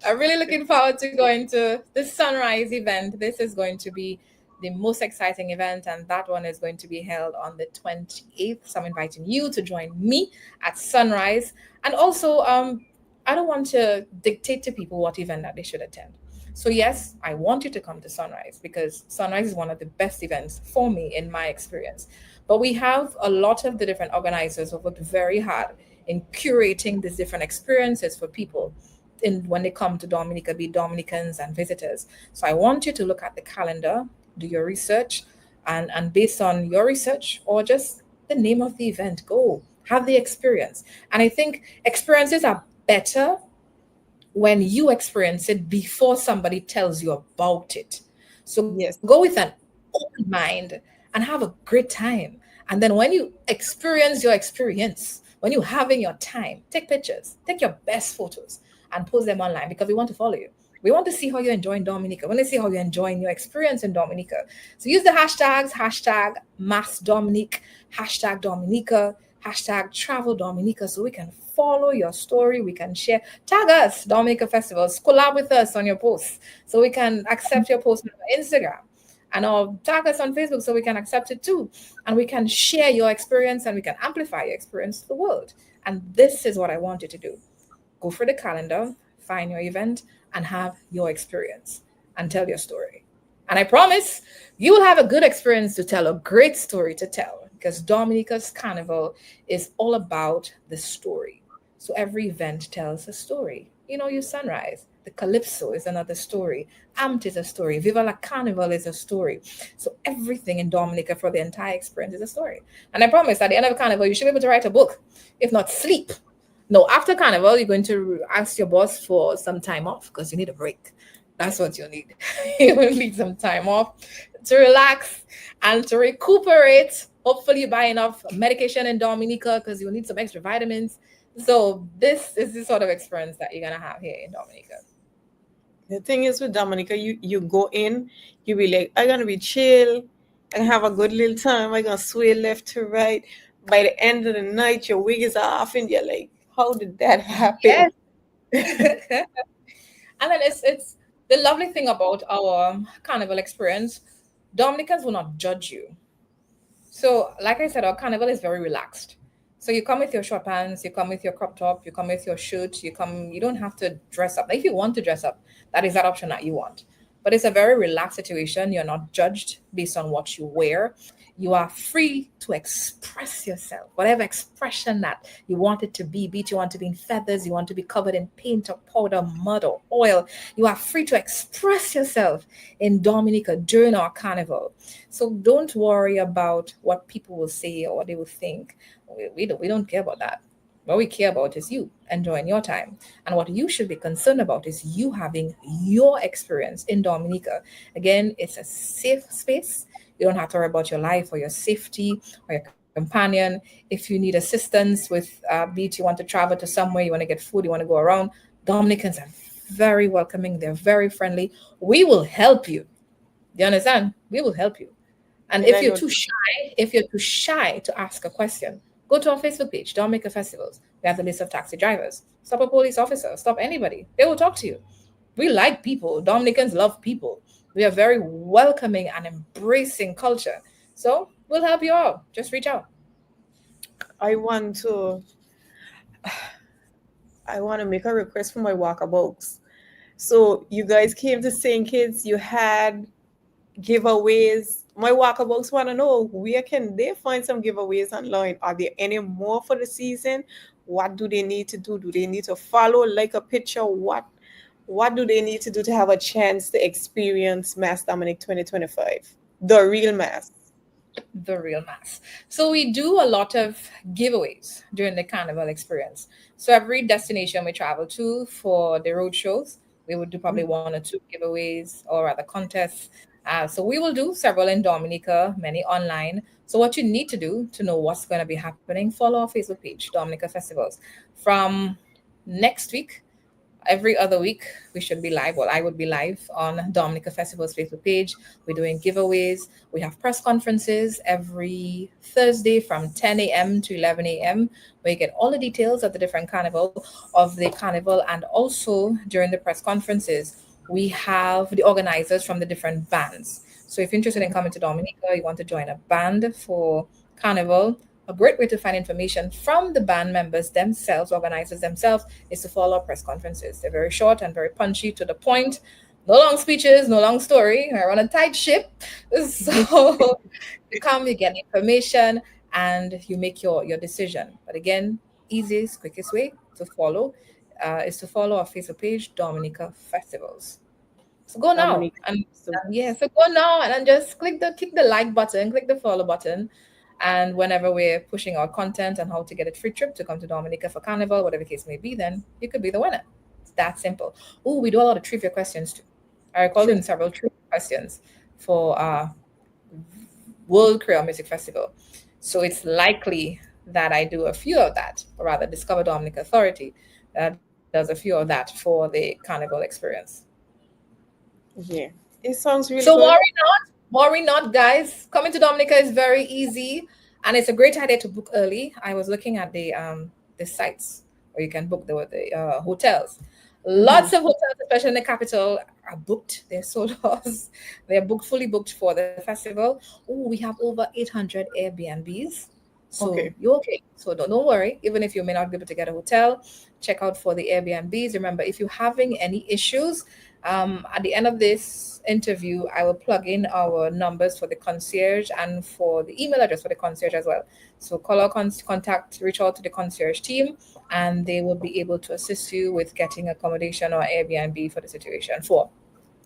S4: I'm really looking forward to going to the Sunrise event. This is going to be the most exciting event, and that one is going to be held on the 28th. So I'm inviting you to join me at Sunrise. And also, I don't want to dictate to people what event that they should attend. So yes, I want you to come to Sunrise because Sunrise is one of the best events for me in my experience. But we have a lot of the different organizers who have worked very hard in curating these different experiences for people when they come to Dominica, be Dominicans and visitors. So I want you to look at the calendar, do your research, and based on your research or just the name of the event, go have the experience. And I think experiences are better when you experience it before somebody tells you about it. So
S3: Yes.
S4: go with an open mind and have a great time. And then when you experience your experience, when you're having your time, take pictures, take your best photos and post them online because we want to follow you. We want to see how you're enjoying Dominica. We want to see how you're enjoying your experience in Dominica. So use the hashtags, hashtag Mass Dominic, hashtag Dominica, hashtag Travel Dominica, so we can follow your story. We can share. Tag us, Dominica Festivals. Collab with us on your posts so we can accept your post on Instagram. And or tag us on Facebook so we can accept it too. And we can share your experience and we can amplify your experience to the world. And this is what I want you to do. Go for the calendar, find your event, and have your experience and tell your story. And I promise you will have a good experience to tell, a great story to tell, because Dominica's Carnival is all about the story. So every event tells a story. your sunrise. The Calypso is another story. Amt is a story. Viva la Carnival is a story. So everything in Dominica for the entire experience is a story. And I promise at the end of Carnival, you should be able to write a book, if not sleep. No, after Carnival, you're going to ask your boss for some time off because you need a break. That's what you need. You will need some time off to relax and to recuperate. Hopefully, you buy enough medication in Dominica because you'll need some extra vitamins. So, this is the sort of experience that you're going to have here in Dominica.
S3: The thing is with Dominica, you go in, you be like, I'm gonna be chill, I can have a good little time, I'm gonna sway left to right. By the end of the night, your wig is off, and you're like, how did that happen?
S4: Yes. And then it's the lovely thing about our carnival experience. Dominicans will not judge you. So, like I said, our carnival is very relaxed. So you come with your short pants, you come with your crop top, you come with your shirt, you don't have to dress up. If you want to dress up, that is that option that you want. But it's a very relaxed situation. You're not judged based on what you wear. You are free to express yourself, whatever expression that you want it to be it you want to be in feathers, you want to be covered in paint or powder, mud or oil. You are free to express yourself in Dominica during our carnival. So don't worry about what people will say or what they will think. We don't care about that. What we care about is you enjoying your time. And what you should be concerned about is you having your experience in Dominica. Again, it's a safe space. You don't have to worry about your life or your safety or your companion. If you need assistance with, be it you want to travel to somewhere, you want to get food, you want to go around, Dominicans are very welcoming. They're very friendly. We will help you. Do you understand? We will help you. And
S3: And I know
S4: if you're too shy to ask a question, go to our Facebook page, Dominica Festivals. We have the list of taxi drivers. Stop a police officer, stop anybody. They will talk to you. We like people. Dominicans love people. We are very welcoming and embracing culture. So we'll help you out. Just reach out.
S3: I want to I want to make a request for my walkabouts. So you guys came to St. Kitts, you had giveaways. My walkabouts want to know, where can they find some giveaways online? Are there any more for the season? What do they need to do? Do they need to follow, like a picture? What do they need to do to have a chance to experience Mass Dominic 2025? The real Mass.
S4: The real mass. So we do a lot of giveaways during the carnival experience. So every destination we travel to for the road shows, we would do probably one or two giveaways or rather contests. So we will do several in Dominica, many online. So what you need to do to know what's going to be happening, follow our Facebook page, Dominica Festivals. From next week, every other week we should be live. Well, I would be live on Dominica Festival's Facebook page. We're doing giveaways. We have press conferences every Thursday from 10 a.m. to 11 a.m. where you get all the details of the different carnival, and also during the press conferences we have the organizers from the different bands. So if you're interested in coming to Dominica, you want to join a band for carnival, a great way to find information from the band members themselves, organizers themselves, is to follow our press conferences. They're very short and very punchy, to the point. No long speeches, no long story. We're on a tight ship. So you come, you get information, and you make your decision. But again, easiest, quickest way to follow is to follow our Facebook page, Dominica Festivals. So go now,
S3: Dominic.
S4: and yeah, so go now and then just click the like button, click the follow button, and whenever we're pushing our content on how to get a free trip to come to Dominica for Carnival, whatever the case may be, then you could be the winner. It's that simple. Oh, we do a lot of trivia questions too. I recall doing several trivia questions for World Creole Music Festival. So it's likely that I do a few of that, or rather, Discover Dominic Authority does a few of that for the Carnival experience.
S3: Yeah, it sounds really
S4: So
S3: good.
S4: worry not, guys. Coming to Dominica is very easy, and it's a great idea to book early. I was looking at the sites where you can book the hotels.
S3: Mhm.
S4: Lots of hotels, especially in the capital, are booked. They're sold out. They're booked, fully booked for the festival. Oh, we have over 800 Airbnbs. So
S3: Okay.
S4: you're okay. So don't worry. Even if you may not be able to get a hotel, check out for the Airbnbs. Remember, if you're having any issues, at the end of this interview, I will plug in our numbers for the concierge and for the email address for the concierge as well. So call our contact, reach out to the concierge team, and they will be able to assist you with getting accommodation or Airbnb for the situation for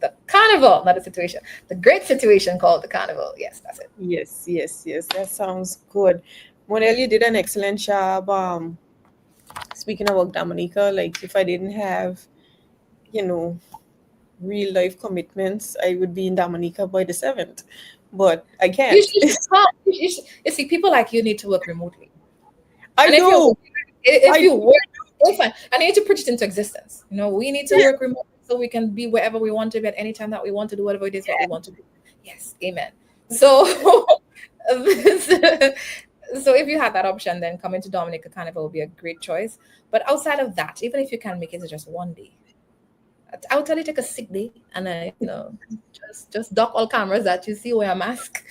S4: the carnival, not the situation, the great situation called the carnival. Yes, that's it.
S3: Yes, yes, yes. That sounds good. Monel, you did an excellent job. Speaking about Dominica, like if I didn't have, you know, real life commitments, I would be in Dominica by the 7th. But I
S4: You
S3: can't.
S4: should come. You see, people like you need to work remotely.
S3: I
S4: And
S3: do.
S4: if
S3: I
S4: you
S3: do.
S4: work, oh, fine. And you need to put it into existence. You know, we need to
S3: Yeah.
S4: work remote so we can be wherever we want to be at any time that we want to do whatever it is what we want to do. Yes, amen. So, so if you had that option, then coming to Dominica Carnival would be a great choice. But outside of that, even if you can make it just one day, I would tell you take a sick day and just dock all cameras that you see, wear a mask.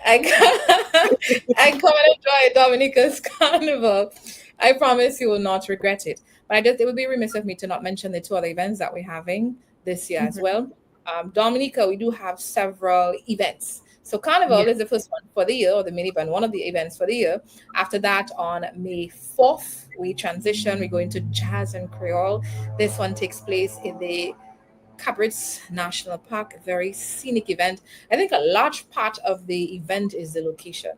S4: I come and enjoy Dominica's carnival. I promise you will not regret it. But it would be remiss of me to not mention the two other events that we're having this year as
S3: Mhm.
S4: well. Dominica, we do have several events. So
S3: Yeah.
S4: Carnival is the first one for the year, or the mini event, one of the events for the year. After that, on May 4th, we transition. We go into Jazz and Creole. This one takes place in the Cabrit's National Park, a very scenic event. I think a large part of the event is the location.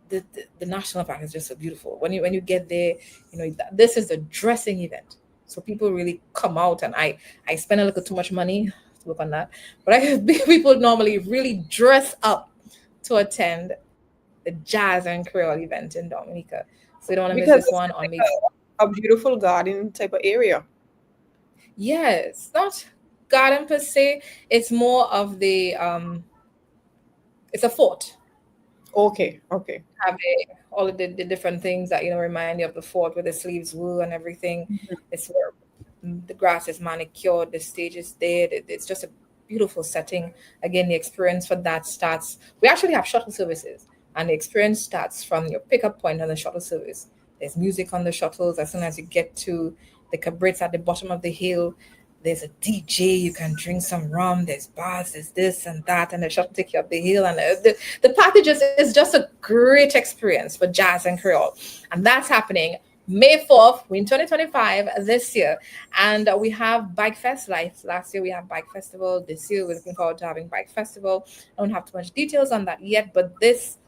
S4: The national park is just so beautiful. When you get there, this is a dressing event. So people really come out, and I spend a little too much money to work on that. But people normally really dress up to attend the Jazz and Creole event in Dominica. So you don't want to miss
S3: Because
S4: this
S3: it's
S4: one on May.
S3: like a beautiful garden type of area.
S4: Yes, not garden per se. It's more of it's a fort.
S3: Okay, okay.
S4: Have all of the different things that remind you of the fort with the sleeves wool and everything. It's where the grass is manicured, the stage is there. It's just a beautiful setting. Again, the experience for that starts. We actually have shuttle services, and the experience starts from your pickup point on the shuttle service. There's music on the shuttles. As soon as you get to the cabrits at the bottom of the hill, there's a DJ. You can drink some rum. There's bars. There's this and that, and the shuttle take you up the hill. And the party just is just a great experience for jazz and Creole, and that's happening May 4th in 2025 this year. And we have Bike Fest. Last year we have Bike Festival. This year we're looking forward to having Bike Festival. I don't have too much details on that yet, but this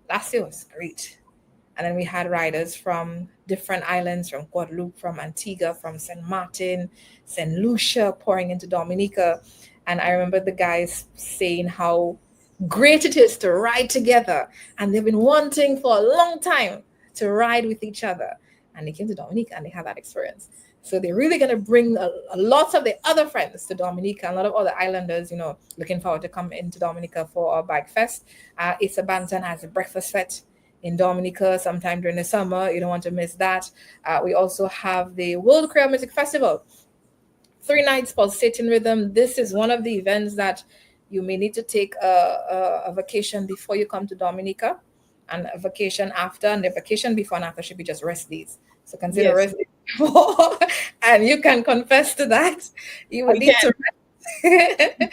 S4: last year was great. And then we had riders from different islands, from Guadeloupe, from Antigua, from St. Martin, St. Lucia, pouring into Dominica. And I remember the guys saying how great it is to ride together. And they've been wanting for a long time to ride with each other. And they came to Dominica and they had that experience. So they're really going to bring a lot of their other friends to Dominica, a lot of other islanders, looking forward to come into Dominica for our Bike Fest. It's a Banton has a breakfast fest in Dominica sometime during the summer. You don't want to miss that. We also have the World Creole Music Festival, 3 nights pulsating rhythm. This is one of the events that you may need to take a vacation before you come to Dominica, and a vacation after, and the vacation before and after should be just rest days. So consider
S3: Yes,
S4: rest days before, and you can confess to that. You would
S3: I
S4: need to
S3: can.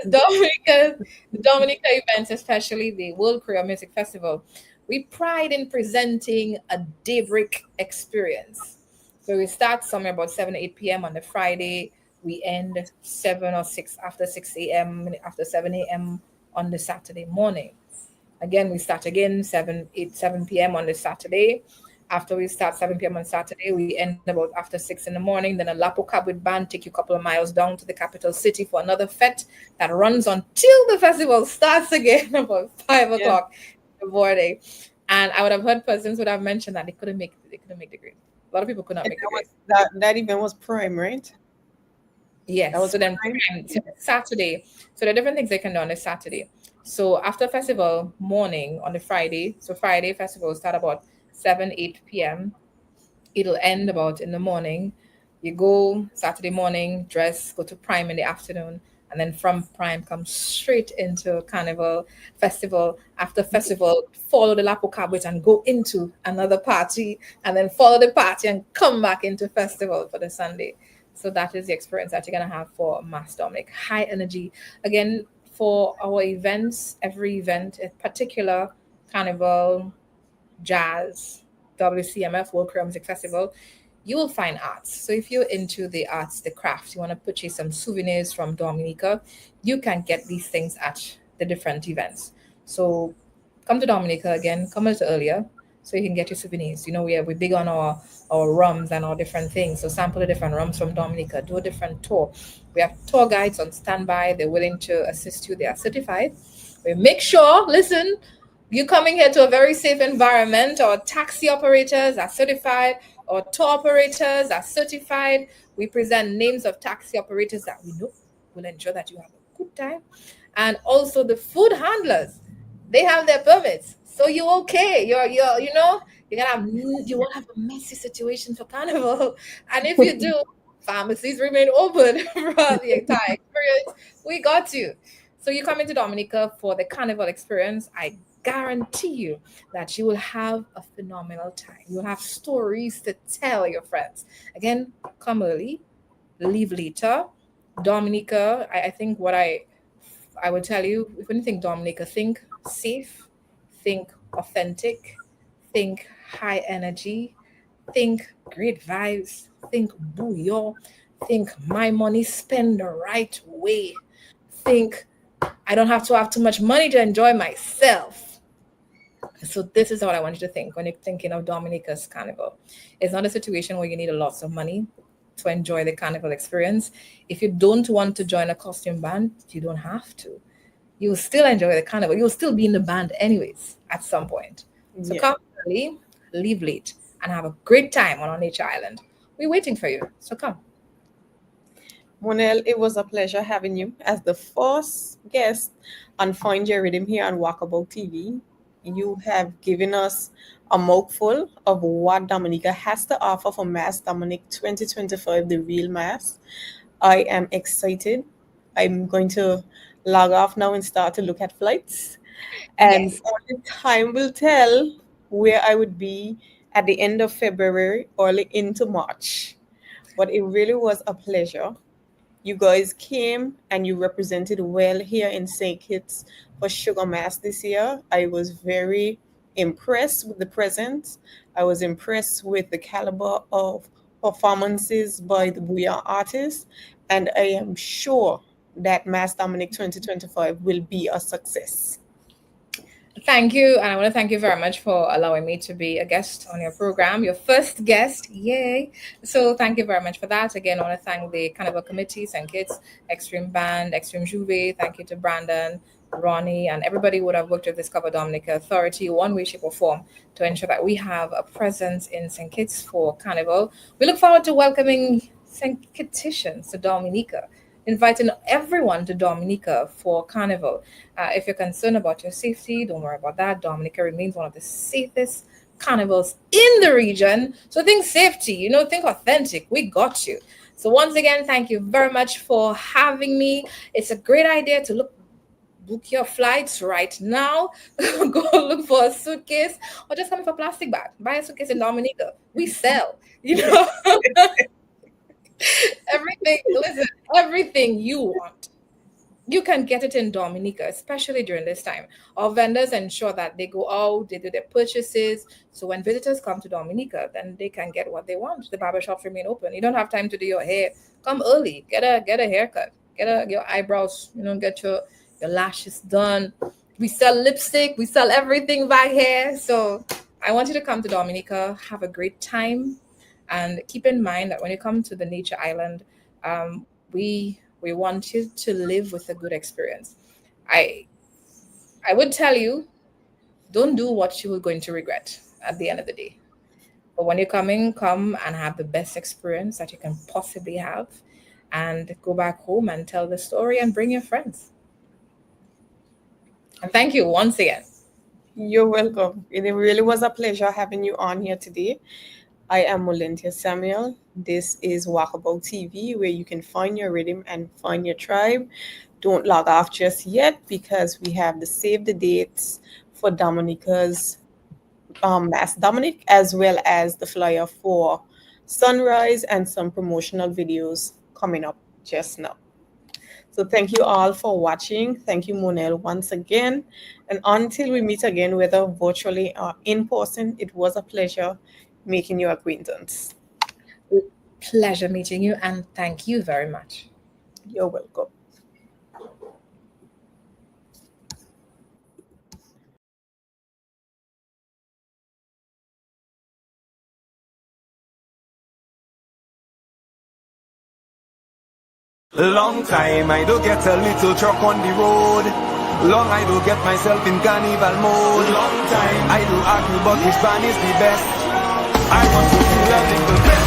S4: because the Dominica events, especially the World Creole Music Festival, we pride in presenting a daybreak experience. So we start somewhere about 7 8 p.m. on the Friday. We end 7 or 6 after 6 a.m. after 7 a.m. on the Saturday morning. Again, we start again 7 p.m. on the Saturday. After we start 7 p.m. on Saturday, we end about after 6 in the morning. Then a Lapo Cab with band take you a couple of miles down to the capital city for another fete that runs until the festival starts again about 5
S3: Yeah.
S4: o'clock in the morning. And I would have heard persons would have mentioned that they couldn't make the grade. A lot of people could not
S3: And
S4: make the grade.
S3: that event was prime, right? That
S4: Yes.
S3: was
S4: So then
S3: prime.
S4: Saturday. So there are different things they can do on the Saturday. So after festival morning on the Friday, so Friday festival start about 7, 8 p.m. It'll end about in the morning. You go Saturday morning, dress, go to prime in the afternoon, And then from Prime, come straight into Carnival Festival. After festival, follow the Lapo Cabot and go into another party, and then follow the party and come back into festival for the Sunday. So that is the experience that you're gonna have for Mass Dominic. High energy. Again, for our events, every event, in particular, Carnival, Jazz, WCMF, World Career Music Festival, you will find arts. So if you're into the arts, the crafts, you want to purchase some souvenirs from Dominica, you can get these things at the different events. So come to Dominica again, come a little earlier so you can get your souvenirs. You know, we're big on our rums and our different things. So sample the different rums from Dominica, do a different tour. We have tour guides on standby, they're willing to assist you, they are certified. We make sure, listen, you coming here to a very safe environment. Our taxi operators are certified, our tour operators are certified. We present names of taxi operators that we know will ensure that you have a good time. And also the food handlers, they have their permits. So you're okay. You won't have a messy situation for Carnival. And if you do, pharmacies remain open throughout the entire experience. We got you. So you come into Dominica for the Carnival experience. I guarantee you that you will have a phenomenal time. You'll have stories to tell your friends. Again, come early, leave later. Dominica, I think what I would tell you, if anything, Dominica, think safe, think authentic, think high energy, think great vibes, think bouillon, think my money spent the right way, think I don't have to have too much money to enjoy myself. So this is what I want you to think when you're thinking of Dominica's Carnival. It's not a situation where you need a lot of money to enjoy the Carnival experience. If you don't want to join a costume band, you don't have to. You will still enjoy the Carnival. You will still be in the band anyways at some point. So
S3: Yeah.
S4: come early, leave late, and have a great time on our nature island. We're waiting for you. So come.
S3: Monel, it was a pleasure having you as the first guest on Find Your Rhythm here on Walkabout TV. You have given us a mouthful of what Dominica has to offer for Mass Dominic 2025, the real Mass. I am excited. I'm going to log off now and start to look at flights. And
S4: Yes.
S3: only time will tell where I would be at the end of February, early into March. But it really was a pleasure. You guys came and you represented well here in St. Kitts for Sugar Mass this year. I was very impressed with the presence. I was impressed with the caliber of performances by the Bouillon artists. And I am sure that Mass Dominic 2025 will be a success.
S4: Thank you. And I want to thank you very much for allowing me to be a guest on your program, your first guest. Yay. So thank you very much for that. Again, I want to thank the Carnival Committee, St. Kitts, Extreme Band, Extreme Juve. Thank you to Brandon, Ronnie, and everybody who would have worked with Discover Dominica Authority, one way, shape, or form, to ensure that we have a presence in St. Kitts for Carnival. We look forward to welcoming St. Kittitians to Dominica, inviting everyone to Dominica for Carnival. If you're concerned about your safety, don't worry about that. Dominica remains one of the safest carnivals in the region. So think safety, think authentic. We got you. So once again, thank you very much for having me. It's a great idea to book your flights right now. Go look for a suitcase or just come with a plastic bag. Buy a suitcase in Dominica. We sell, everything. Listen, everything you want, you can get it in Dominica, especially during this time. Our vendors ensure that they go out, they do their purchases. So when visitors come to Dominica, then they can get what they want. The barbershops remain open. You don't have time to do your hair. Come early. Get a haircut. Get your eyebrows, get your lashes done. We sell lipstick. We sell everything back here. So I want you to come to Dominica, have a great time. And keep in mind that when you come to the nature island, we want you to live with a good experience. I I would tell you, don't do what you are going to regret at the end of the day. But when you're coming, come and have the best experience that you can possibly have, and go back home and tell the story and bring your friends. And thank you once again.
S3: You're welcome. It really was a pleasure having you on here today. I am Molentia Samuel. This is Walkabout TV, where you can find your rhythm and find your tribe. Don't log off just yet because we have the save the dates for Dominica's Mass Dominic, as well as the flyer for Sunrise and some promotional videos coming up just now. So thank you all for watching. Thank you, Monel, once again. And until we meet again, whether virtually or in person, it was a pleasure making your acquaintance.
S4: Pleasure meeting you, and thank you very much.
S3: You're welcome.
S5: Long time I do get a little truck on the road. Long I do get myself in carnival mode. Long time I do argue but which band is the best. I want to feel a little bit.